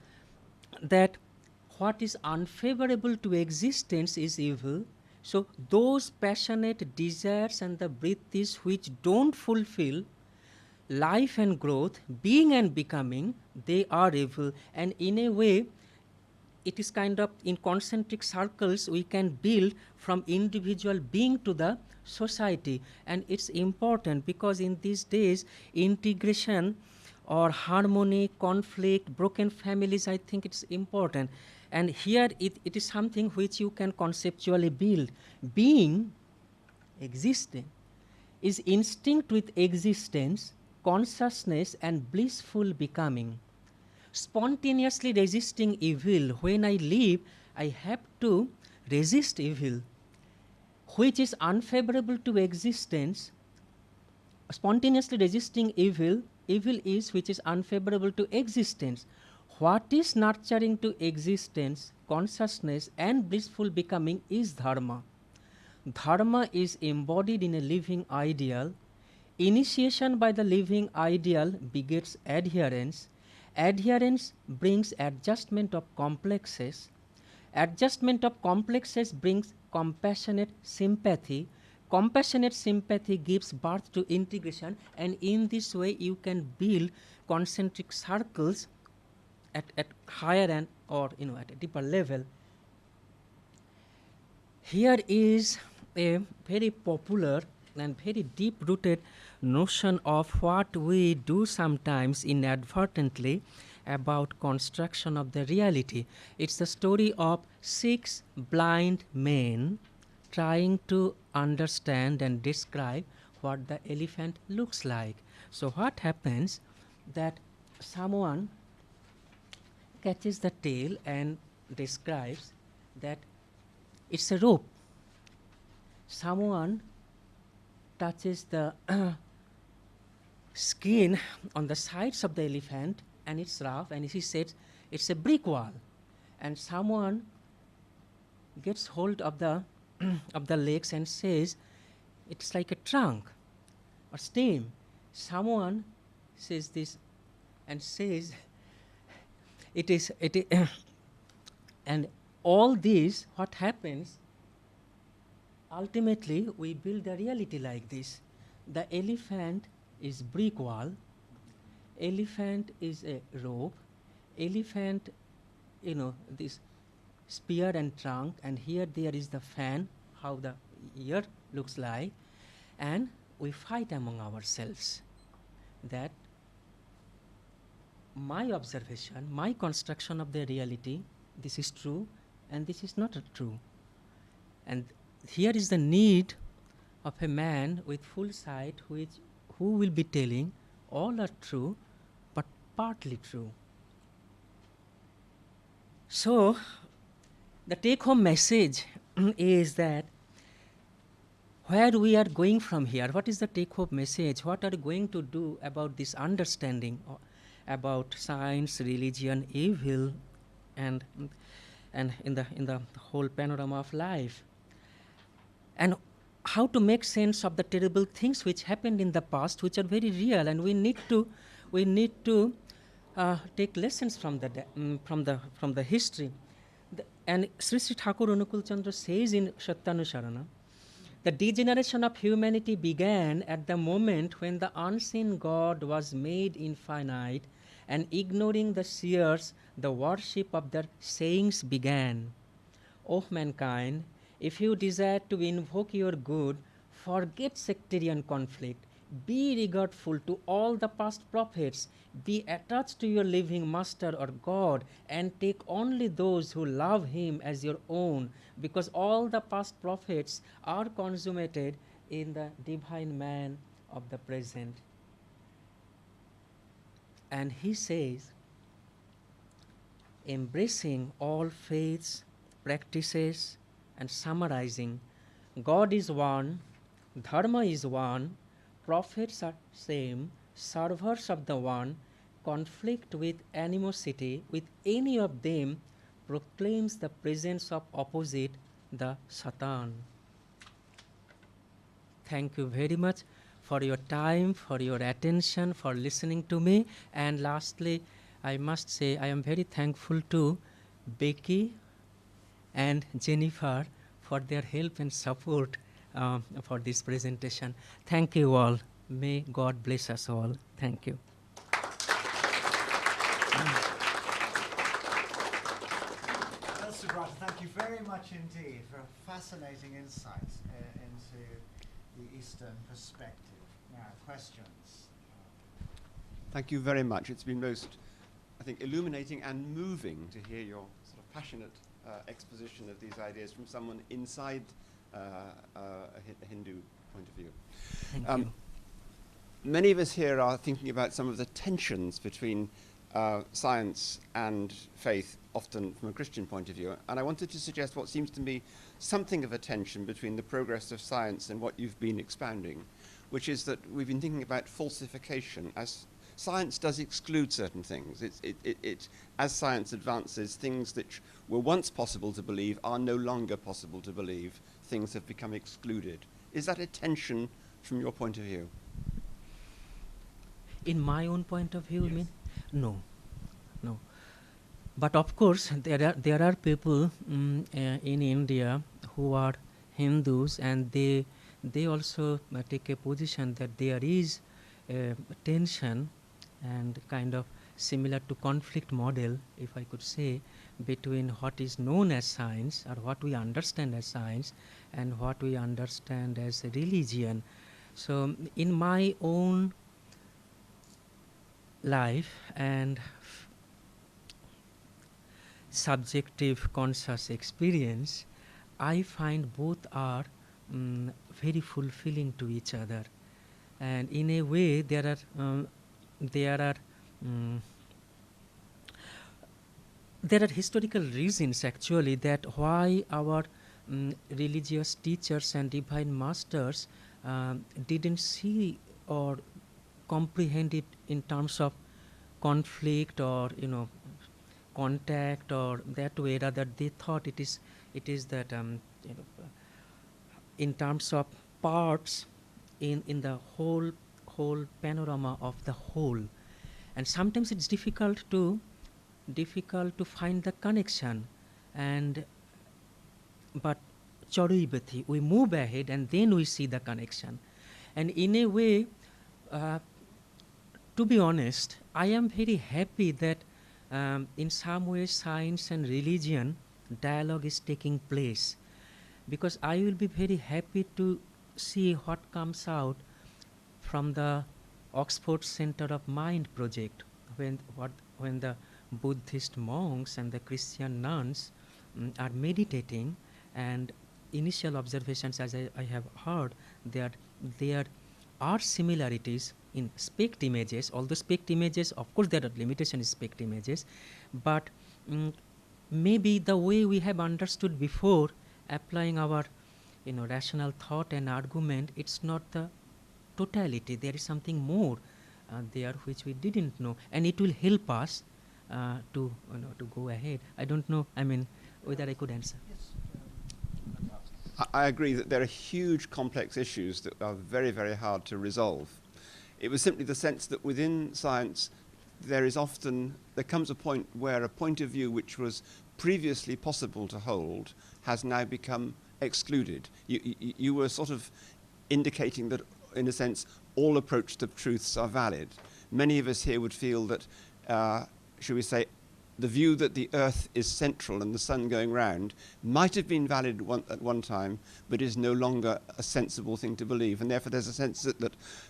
that what is unfavorable to existence is evil. So those passionate desires and the vrittis which don't fulfill life and growth, being and becoming, they are evil. And in a way, it is kind of in concentric circles we can build from individual being to the society. And it's important because in these days, integration or harmony, conflict, broken families, I think it's important. And here it is something which you can conceptually build. Being, existing, is instinct with existence, consciousness and blissful becoming. Spontaneously resisting evil. When I live, I have to resist evil, which is unfavorable to existence. Spontaneously resisting evil is which is unfavorable to existence. What is nurturing to existence, consciousness and blissful becoming is dharma. Dharma is embodied in a living ideal. Initiation by the living ideal begets adherence. Adherence brings adjustment of complexes. Adjustment of complexes brings compassionate sympathy. Compassionate sympathy gives birth to integration, and in this way you can build concentric circles at higher and or at a deeper level. Here is a very popular and very deep-rooted notion of what we do sometimes inadvertently, about construction of the reality. It's the story of 6 blind men trying to understand and describe what the elephant looks like. So what happens that someone catches the tail and describes that it's a rope. Someone touches the skin on the sides of the elephant and it's rough, and he says it's a brick wall. And someone gets hold of the of the legs and says it's like a trunk or stem. Someone says this and says and all this, what happens, ultimately we build a reality like this. The elephant is brick wall, elephant is a rope, elephant, this spear and trunk, and here there is the fan, how the ear looks like, and we fight among ourselves that my observation, my construction of the reality, this is true and this is not true. And here is the need of a man with full sight who will be telling all are true but partly true. So the take home message is that where we are going from here, what is the take home message? What are we going to do about this understanding about science, religion, evil, and in the whole panorama of life? And how to make sense of the terrible things which happened in the past, which are very real, and we need to take lessons from the history. And Sri Sri Thakur Anukul Chandra says in Satyanusarana, the degeneration of humanity began at the moment when the unseen God was made infinite, and ignoring the seers, the worship of their sayings began. O mankind, if you desire to invoke your good, forget sectarian conflict. Be regardful to all the past prophets. Be attached to your living master or God, and take only those who love him as your own, because all the past prophets are consummated in the divine man of the present. And he says, embracing all faiths, practices, and summarizing, God is one, Dharma is one, prophets are same, servers of the one, conflict with animosity with any of them proclaims the presence of opposite, the Satan. Thank you very much for your time, for your attention, for listening to me. And lastly, I must say I am very thankful to Becky and Jennifer for their help and support for this presentation. Thank you all. May God bless us all. Thank you. Dr. Subrata, thank you very much indeed for fascinating insights into the Eastern perspective. Now, questions? Thank you very much. It's been most, I think, illuminating and moving to hear your sort of passionate exposition of these ideas from someone inside a Hindu point of view. Thank you. Many of us here are thinking about some of the tensions between science and faith, often from a Christian point of view. And I wanted to suggest what seems to me something of a tension between the progress of science and what you've been expounding, which is that we've been thinking about falsification. As science does exclude certain things. As science advances, things that were once possible to believe are no longer possible to believe. Things have become excluded. Is that a tension from your point of view? In my own point of view, Yes. you mean? No. But of course, there are people in India who are Hindus, and they also take a position that there is tension and kind of similar to conflict model, if I could say, between what is known as science or what we understand as science and what we understand as religion. So in my own life and subjective conscious experience, I find both are very fulfilling to each other. And in a way, there are mm, there are historical reasons actually that why our religious teachers and divine masters didn't see or comprehend it in terms of conflict or contact or that way. Rather they thought it is that in terms of parts in the whole panorama of the whole. And sometimes it's difficult to find the connection, and but Charuibati, we move ahead and then we see the connection. And in a way, to be honest, I am very happy that in some ways science and religion dialogue is taking place, because I will be very happy to see what comes out from the Oxford Center of Mind project when the Buddhist monks and the Christian nuns are meditating, and initial observations, as I have heard, there are similarities in SPECT images, although SPECT images, of course there are limitations in SPECT images, but maybe the way we have understood before, applying our rational thought and argument, it's not the totality. There is something more there which we didn't know, and it will help us to go ahead. I don't know, whether I could answer. I agree that there are huge complex issues that are very, very hard to resolve. It was simply the sense that within science there comes a point where a point of view which was previously possible to hold has now become excluded. You were sort of indicating that, in a sense, all approaches of truths are valid. Many of us here would feel that, shall we say, the view that the Earth is central and the sun going round might have been valid at one time, but is no longer a sensible thing to believe. And therefore there's a sense that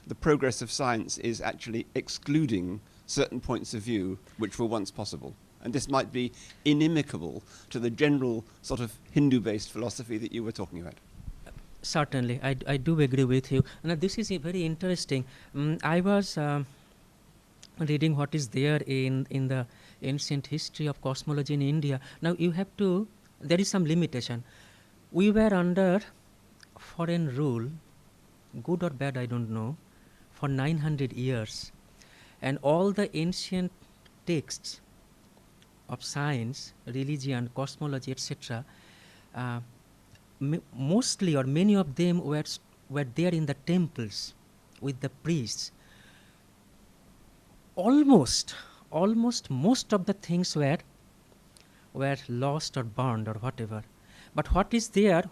the progress of science is actually excluding certain points of view which were once possible. And this might be inimical to the general sort of Hindu-based philosophy that you were talking about. Certainly, I do agree with you. Now, this is very interesting. I was reading what is there in the ancient history of cosmology in India. Now, there is some limitation. We were under foreign rule, good or bad, I don't know, for 900 years. And all the ancient texts of science, religion, cosmology, etc., mostly or many of them were there in the temples with the priests. Almost most of the things were lost or burned or whatever. But what is there,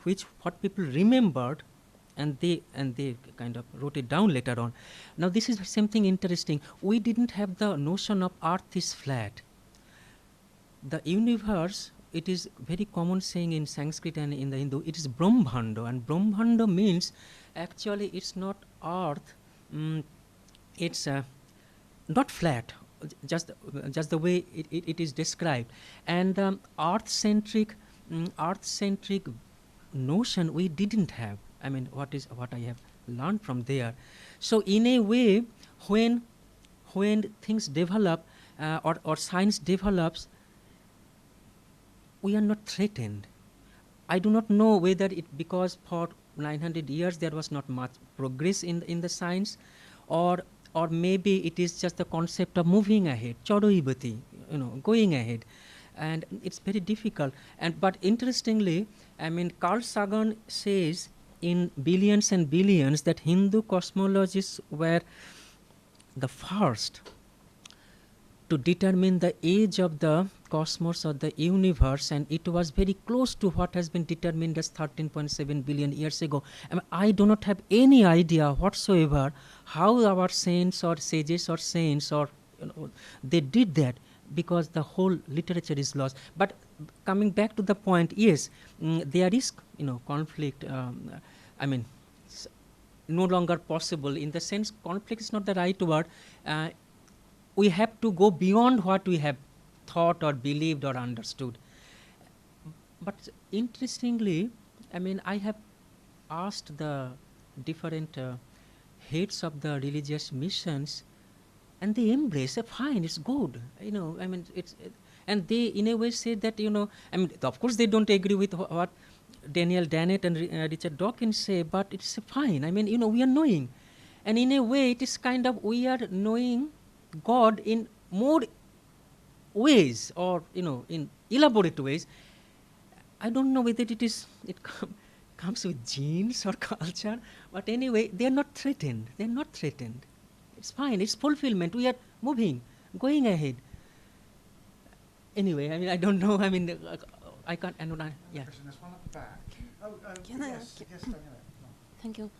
what people remembered, and they kind of wrote it down later on. Now this is something interesting. We didn't have the notion of Earth is flat. The universe, it is very common saying in Sanskrit and in the Hindu, it is Brahmanda, and Brahmanda means actually it's not Earth, it's not flat, just the way it is described. And Earth-centric notion we didn't have. What I have learned from there. So in a way, when things develop or science develops, we are not threatened. I do not know whether because for 900 years there was not much progress in the science, or maybe it is just the concept of moving ahead, Chadoibati, going ahead, and it's very difficult. But interestingly, Carl Sagan says in Billions and Billions that Hindu cosmologists were the first to determine the age of the cosmos or the universe, and it was very close to what has been determined as 13.7 billion years ago. I do not have any idea whatsoever how our saints or sages or saints or they did that, because the whole literature is lost. But coming back to the point, yes, there is conflict. No longer possible, in the sense conflict is not the right word. We have to go beyond what we have thought or believed or understood. But interestingly, I mean, I have asked the different heads of the religious missions, and they embrace, fine, it's good, I mean, and they in a way say that, I mean, of course they don't agree with what Daniel Dennett and Richard Dawkins say, but it's fine. I mean, we are knowing, and in a way it is kind of, we are knowing God in more ways, or in elaborate ways. I don't know whether it comes with genes or culture, but anyway, they are not threatened. They are not threatened. It's fine. It's fulfillment. We are moving, going ahead. Anyway, I mean, I don't know. I mean, I can't. I don't know. Yeah. There's one at the back. Can I yes, ask you- yes, Daniela. No. Thank you.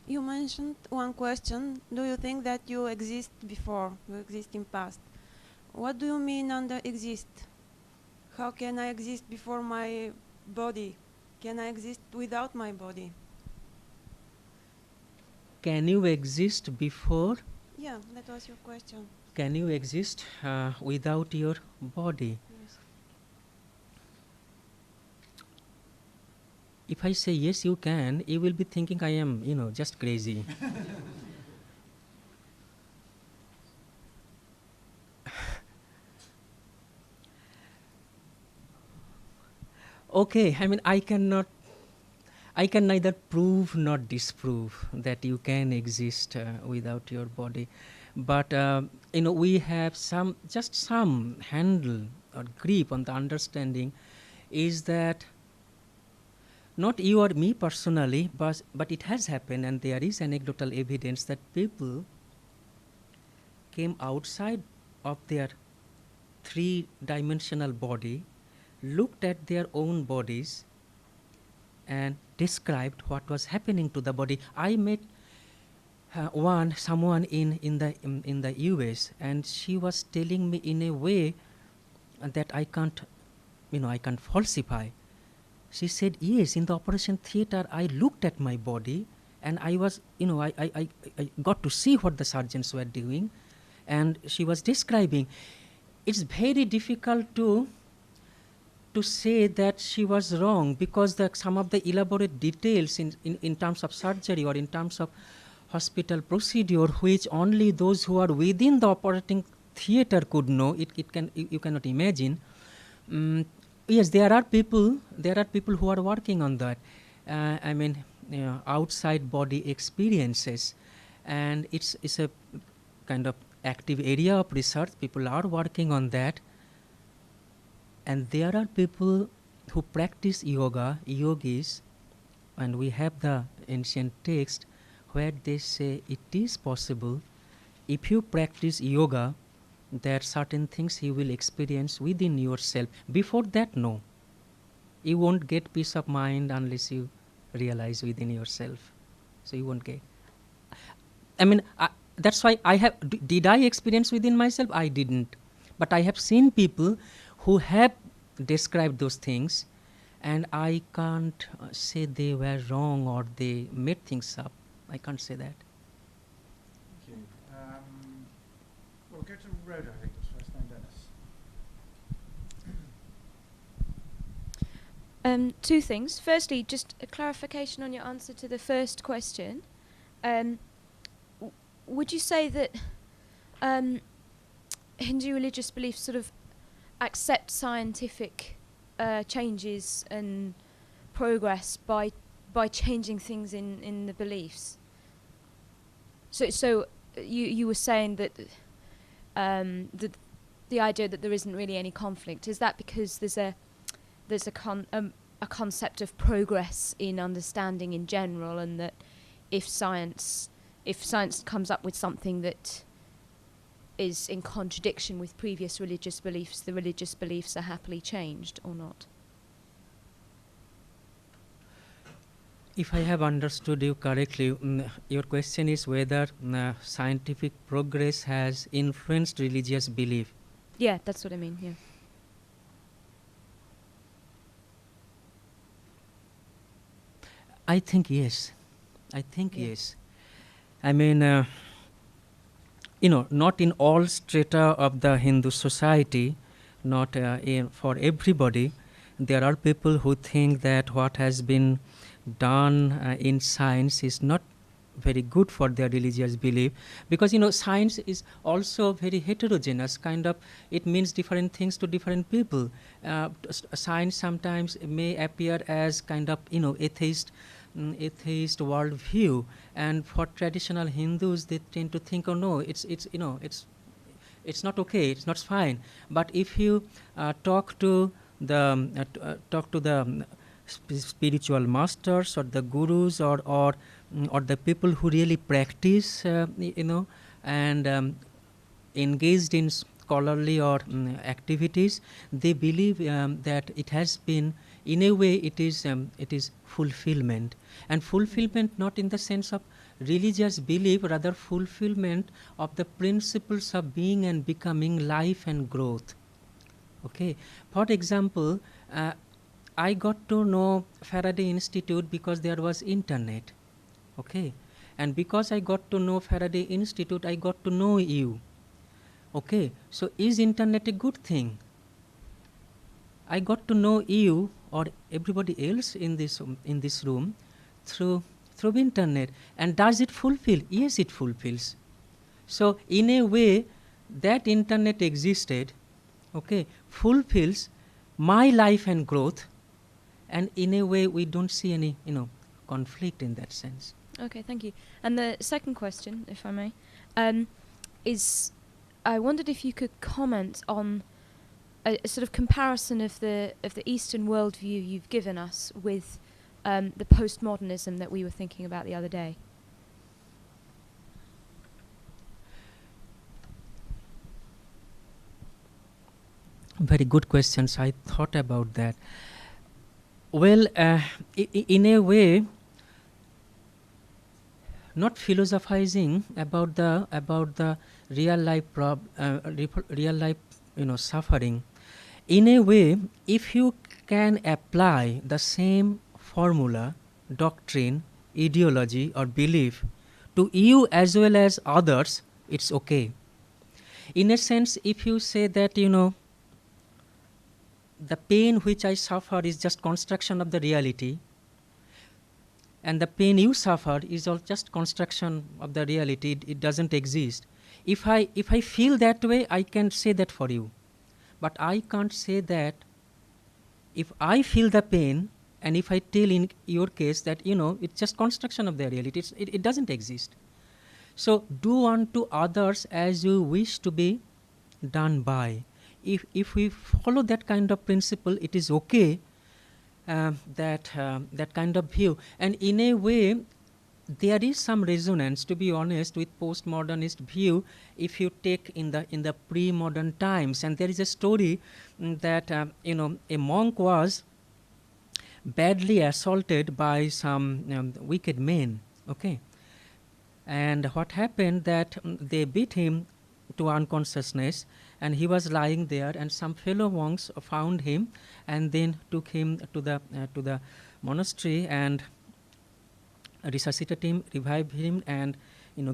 You mentioned one question. Do you think that you exist before, you exist in past? What do you mean under exist? How can I exist before my body? Can I exist without my body? Can you exist before? Yeah, that was your question. Can you exist without your body? Yes. If I say yes, you can, you will be thinking I am, just crazy. Okay, I mean, I can neither prove nor disprove that you can exist without your body, but we have just some handle or grip on the understanding is that not you or me personally, but it has happened, and there is anecdotal evidence that people came outside of their three-dimensional body, looked at their own bodies, and described what was happening to the body. I met someone in the US, and she was telling me in a way that I can't falsify. She said, yes, in the operation theater, I looked at my body, and I was, I got to see what the surgeons were doing, and she was describing. It's very difficult to say that she was wrong, because some of the elaborate details in terms of surgery or in terms of hospital procedure, which only those who are within the operating theater could know, you cannot imagine. Yes, there are people who are working on that. I mean, outside body experiences, and it's a kind of active area of research. People are working on that. And there are people who practice yoga, yogis, and we have the ancient text where they say it is possible, if you practice yoga, there are certain things you will experience within yourself. Before that, no. You won't get peace of mind unless you realize within yourself. So you won't get. I mean, that's why did I experience within myself? I didn't. But I have seen people who have described those things, and I can't say they were wrong or they made things up. I can't say that. Thank you. We'll go to Rhoda, I think, was first, then Dennis. Two things. Firstly, just a clarification on your answer to the first question. Would you say that Hindu religious beliefs sort of accept scientific changes and progress by changing things in the beliefs? So you were saying that the idea that there isn't really any conflict, is that because there's a concept of progress in understanding in general, and that if science comes up with something that is in contradiction with previous religious beliefs, the religious beliefs are happily changed or not? If I have understood you correctly, your question is whether scientific progress has influenced religious belief. Yeah, that's what I mean, yeah. I think yes. Yeah. Yes. I mean, not in all strata of the Hindu society, not for everybody. There are people who think that what has been done in science is not very good for their religious belief, because science is also very heterogeneous kind of. It means different things to different people. Science sometimes may appear as kind of atheist worldview, and for traditional Hindus they tend to think, oh no, it's not okay, it's not fine. But if you talk to the spiritual masters or the gurus or the people who really practice and engaged in scholarly or activities, they believe that it has been, in a way, it is fulfillment. And fulfillment not in the sense of religious belief, rather fulfillment of the principles of being and becoming, life and growth. Okay, for example, I got to know Faraday Institute because there was internet. Okay, and because I got to know Faraday Institute, I got to know you. Okay, so is internet a good thing? I got to know you or everybody else in this room through internet. And does it fulfill? Yes, it fulfills. So in a way, that internet existed, okay, fulfills my life and growth, and in a way we don't see any conflict in that sense. Okay, thank you. And the second question, if I may, is I wondered if you could comment on a sort of comparison of the Eastern worldview you've given us with the postmodernism that we were thinking about the other day. Very good questions. I thought about that. Well, in a way, not philosophizing about the real life suffering. In a way, if you can apply the same formula, doctrine, ideology or belief to you as well as others, it's okay. In a sense, if you say that the pain which I suffer is just construction of the reality, and the pain you suffer is all just construction of the reality, it doesn't exist. If I feel that way, I can say that for you. But I can't say that if I feel the pain and if I tell in your case that it's just construction of the reality, it doesn't exist. So do unto others as you wish to be done by. If we follow that kind of principle, it is okay, that kind of view. And in a way, there is some resonance, to be honest, with postmodernist view if you take in the pre-modern times. And there is a story that a monk was badly assaulted by some wicked men. Okay, and what happened that they beat him to unconsciousness, and he was lying there, and some fellow monks found him and then took him to the monastery and resuscitated him, revived him, and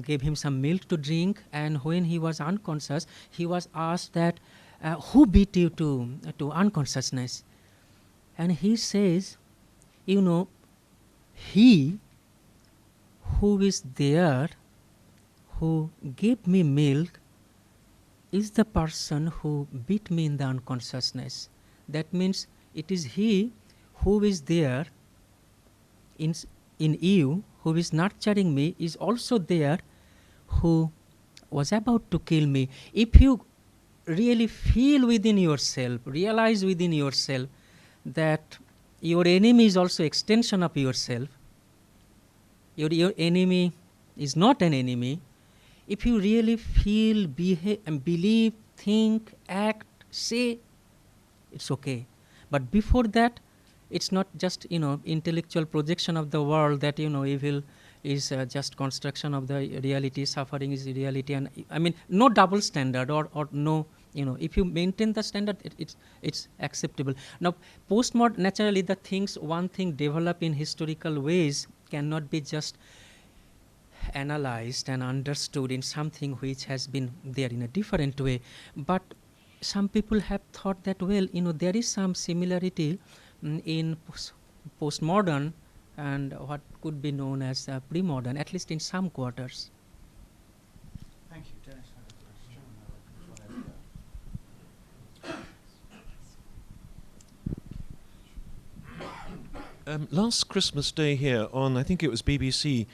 gave him some milk to drink. And when he was unconscious, he was asked that who beat you to unconsciousness? And he says, he who is there, who gave me milk, is the person who beat me in the unconsciousness. That means it is he who is there in you, who is nurturing me, is also there who was about to kill me. If you really feel within yourself, realize within yourself that your enemy is also extension of yourself, your enemy is not an enemy, if you really feel, behave, and believe, think, act, say, it's okay. But before that, it's not just intellectual projection of the world that evil is just construction of the reality, suffering is reality, and I mean no double standard or no if you maintain the standard, it's acceptable. Now postmodern, naturally the things, one thing develop in historical ways cannot be just analyzed and understood in something which has been there in a different way. But some people have thought that, well, there is some similarity in postmodern and what could be known as pre-modern, at least in some quarters. Thank you. Dennis had a question. Last Christmas Day here on, I think it was BBC,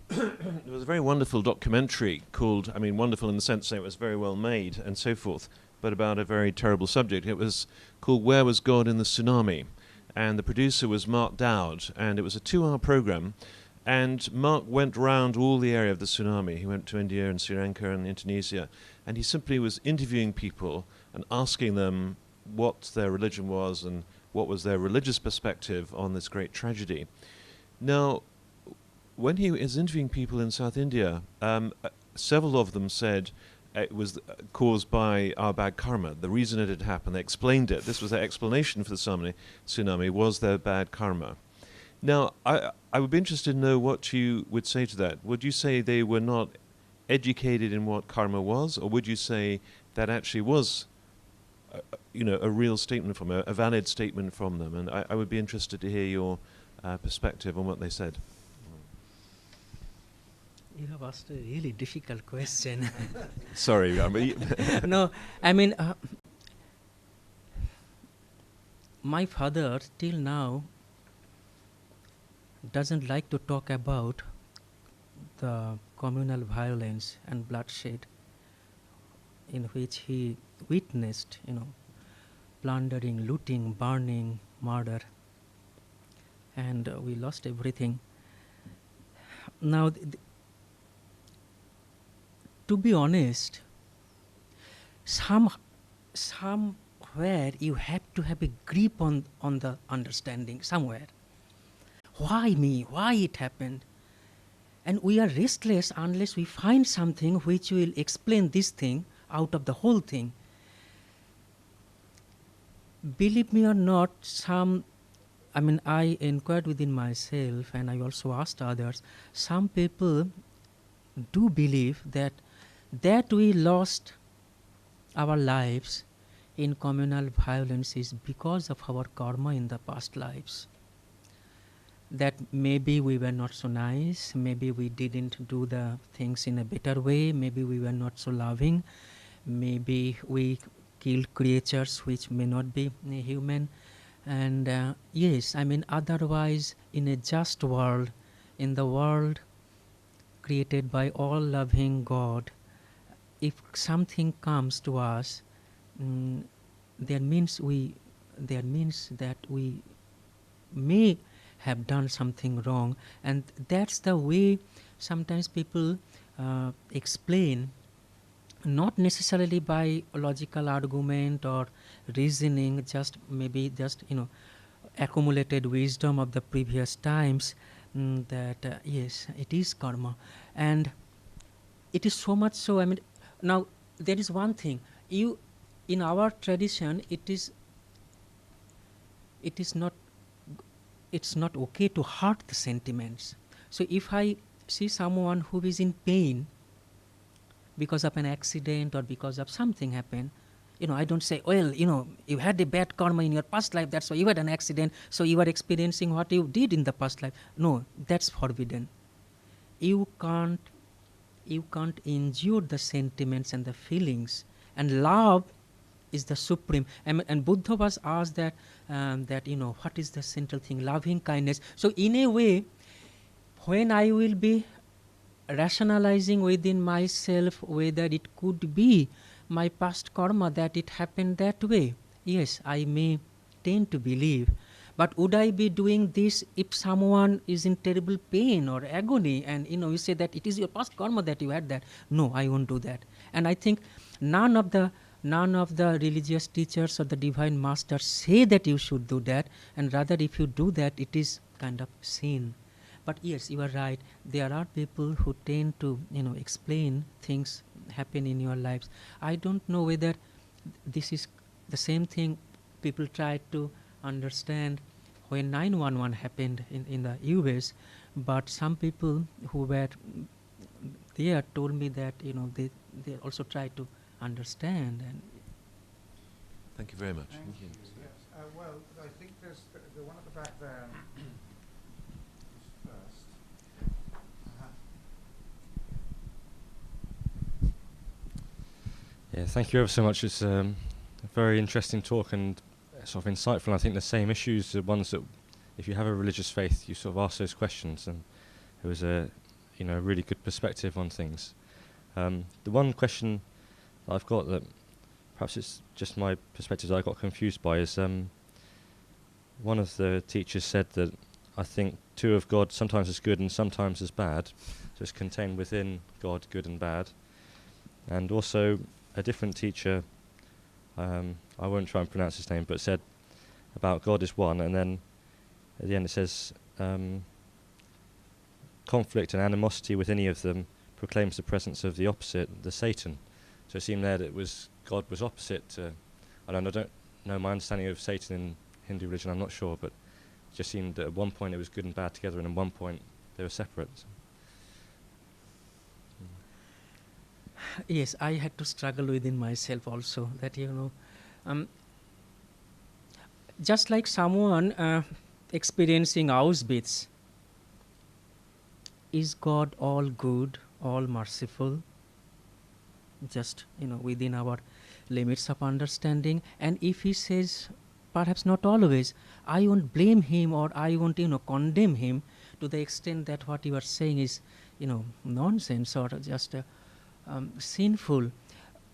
there was a very wonderful documentary called, I mean, wonderful in the sense that it was very well made and so forth, but about a very terrible subject. It was called Where Was God in the Tsunami? And the producer was Mark Dowd, and it was a 2-hour program. And Mark went round all the area of the tsunami. He went to India and Sri Lanka and Indonesia, and he simply was interviewing people and asking them what their religion was and what was their religious perspective on this great tragedy. Now, when he was interviewing people in South India, several of them said it was caused by our bad karma. The reason it had happened, they explained it. This was their explanation for the tsunami was their bad karma. Now, I would be interested to know what you would say to that. Would you say they were not educated in what karma was, or would you say that actually was a real statement from a valid statement from them? And I would be interested to hear your perspective on what they said. You have asked a really difficult question. Sorry. No, I mean, my father till now doesn't like to talk about the communal violence and bloodshed in which he witnessed, plundering, looting, burning, murder, and we lost everything. Now, to be honest, somewhere you have to have a grip on the understanding somewhere. Why me? Why it happened? And we are restless unless we find something which will explain this thing out of the whole thing. Believe me or not, I inquired within myself and I also asked others. Some people do believe that we lost our lives in communal violence is because of our karma in the past lives. That maybe we were not so nice, maybe we didn't do the things in a better way, maybe we were not so loving, maybe we killed creatures which may not be human. And yes, otherwise in a just world, in the world created by all loving God, if something comes to us, that means that we may have done something wrong, and that's the way sometimes people explain, not necessarily by logical argument or reasoning, just accumulated wisdom of the previous times, that yes, it is karma. And it is so much so, now there is one thing, in our tradition, it's not okay to hurt the sentiments. So if I see someone who is in pain because of an accident or because of something happened, I don't say, well, you had a bad karma in your past life, that's why you had an accident, so you are experiencing what you did in the past life. No, that's forbidden. You can't injure the sentiments and the feelings, and love is the supreme. And Buddha was asked that what is the central thing? Loving kindness. So in a way, when I will be rationalizing within myself whether it could be my past karma that it happened that way, yes, I may tend to believe. But would I be doing this if someone is in terrible pain or agony and you say that it is your past karma that you had that? No, I won't do that. And I think none of the religious teachers or the divine masters say that you should do that, and rather if you do that, it is kind of sin. But yes, you are right. There are people who tend to explain things happen in your lives. I don't know whether this is the same thing people try to understand when 9/11 happened in the US, but some people who were there told me that they also try to understand. And Thank you very much. Thank you. Yes. Well, I think there's the one at the back there first. Yeah, thank you ever so much. It's a very interesting talk and sort of insightful. And I think the same issues are ones that, if you have a religious faith, you sort of ask those questions, and it was a really good perspective on things. The one question that I've got that perhaps it's just my perspective that I got confused by is one of the teachers said that I think two of God sometimes is good and sometimes is bad, so it's contained within God, good and bad. And also a different teacher, I won't try and pronounce his name, but said about God is one, and then at the end it says conflict and animosity with any of them proclaims the presence of the opposite, the Satan. So it seemed there that God was opposite to, I don't know my understanding of Satan in Hindu religion, I'm not sure, but it just seemed that at one point it was good and bad together, and at one point they were separate. Yes, I had to struggle within myself also, that just like someone experiencing Auschwitz, is God all good, all merciful? Just within our limits of understanding. And if he says perhaps not always, I won't blame him, or I won't condemn him to the extent that what you are saying is nonsense or just sinful.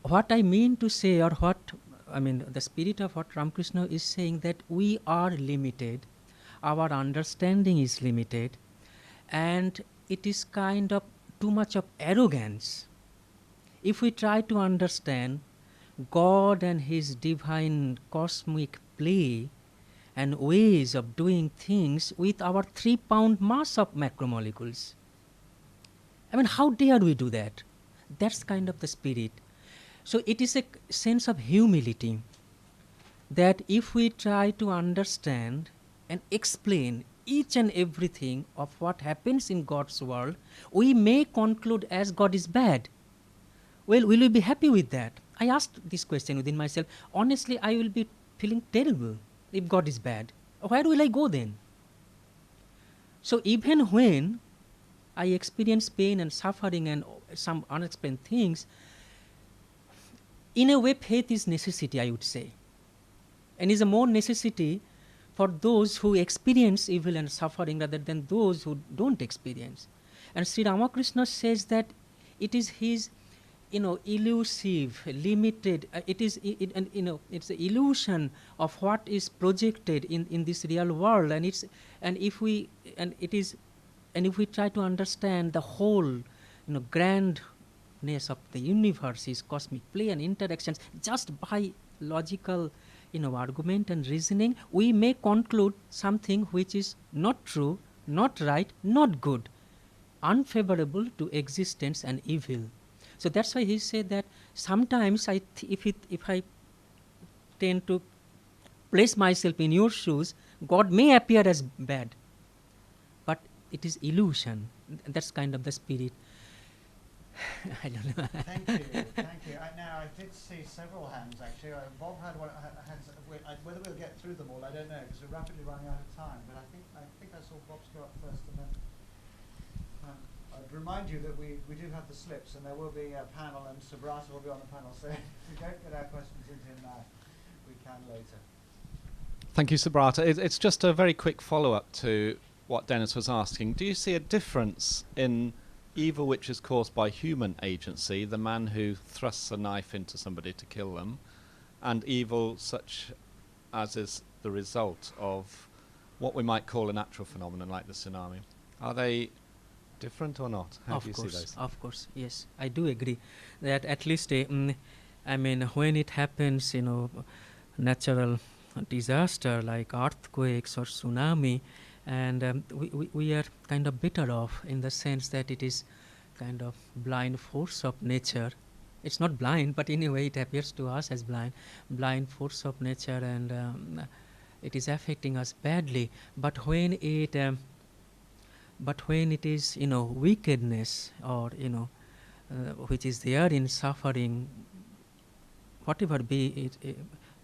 What I mean to say, or the spirit of what Ramakrishna is saying, that we are limited, our understanding is limited, and it is kind of too much of arrogance if we try to understand God and his divine cosmic play and ways of doing things with our 3-pound mass of macromolecules. I mean, how dare we do that? That's kind of the spirit. So it is a sense of humility, that if we try to understand and explain each and everything of what happens in God's world, we may conclude as God is bad. Well, will we be happy with that? I asked this question within myself. Honestly, I will be feeling terrible if God is bad. Where will I go then? So even when I experience pain and suffering and some unexplained things, in a way faith is necessity, I would say. And is a more necessity for those who experience evil and suffering rather than those who don't experience. And Sri Ramakrishna says that it is his elusive, limited, it's the illusion of what is projected in this real world, and if we try to understand the whole grandness of the universe, his cosmic play and interactions, just by logical argument and reasoning, we may conclude something which is not true, not right, not good, unfavorable to existence and evil. So that's why he said that sometimes if I tend to place myself in your shoes, God may appear as bad, but it is illusion. That's kind of the spirit. I don't know. Thank you. Now, I did see several hands, actually. Bob had hands. Whether we'll get through them all, I don't know, because we're rapidly running out of time. But I think I saw Bob's go up first, and then I'd remind you that we do have the slips, and there will be a panel, and Subrata will be on the panel. So if we don't get our questions into him now, we can later. Thank you, Subrata. It's just a very quick follow-up to what Dennis was asking. Do you see a difference in evil which is caused by human agency, the man who thrusts a knife into somebody to kill them, and evil such as is the result of what we might call a natural phenomenon like the tsunami? Are they different or not? How do you see those? Of course, yes. I do agree that at least, when it happens, natural disaster like earthquakes or tsunami, and we are kind of better off in the sense that it is kind of blind force of nature. It's not blind, but anyway it appears to us as blind force of nature, and it is affecting us badly. But when it is wickedness, or which is there in suffering, whatever be it,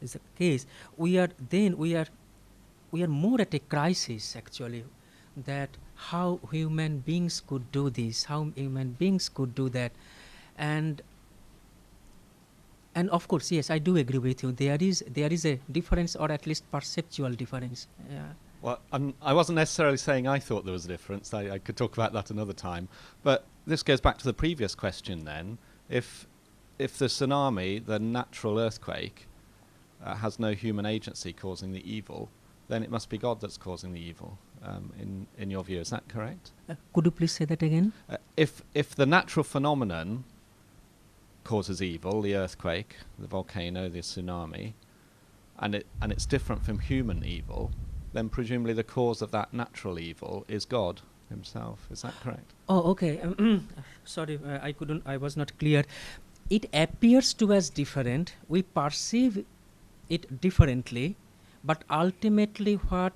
is the case, we are more at a crisis actually, that how human beings could do this, how human beings could do that, and of course, yes, I do agree with you. There is a difference, or at least perceptual difference. Yeah. Well, I wasn't necessarily saying I thought there was a difference. I could talk about that another time. But this goes back to the previous question then. If the tsunami, the natural earthquake, has no human agency causing the evil, then it must be God that's causing the evil, in your view. Is that correct? Could you please say that again? If the natural phenomenon causes evil, the earthquake, the volcano, the tsunami, and it's different from human evil, then presumably the cause of that natural evil is God himself. Is that correct? Oh, okay. Sorry, I was not clear. It appears to us different. We perceive it differently, but ultimately what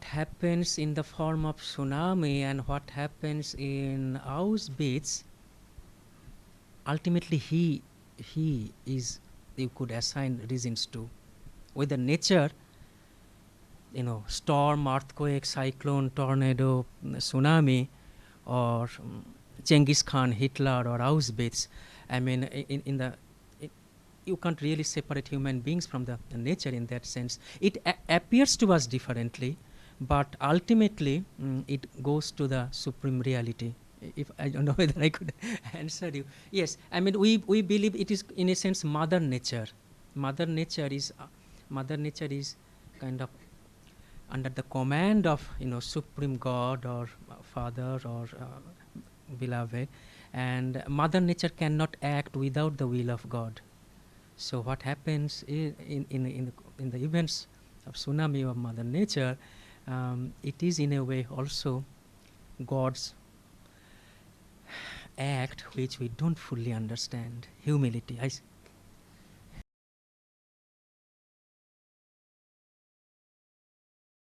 happens in the form of tsunami and what happens in Auschwitz, ultimately he is, you could assign reasons to. Whether nature, storm, earthquake, cyclone, tornado, tsunami, or Genghis Khan, Hitler, or Auschwitz. I mean, you can't really separate human beings from the nature in that sense. It appears to us differently, but ultimately it goes to the supreme reality. If I don't know whether I could answer you. Yes, I mean, we believe it is in a sense Mother Nature. Mother Nature is kind of under the command of Supreme God or Father or Beloved, and Mother Nature cannot act without the will of God. So what happens in the events of tsunami of Mother Nature, it is in a way also God's act which we don't fully understand. Humility.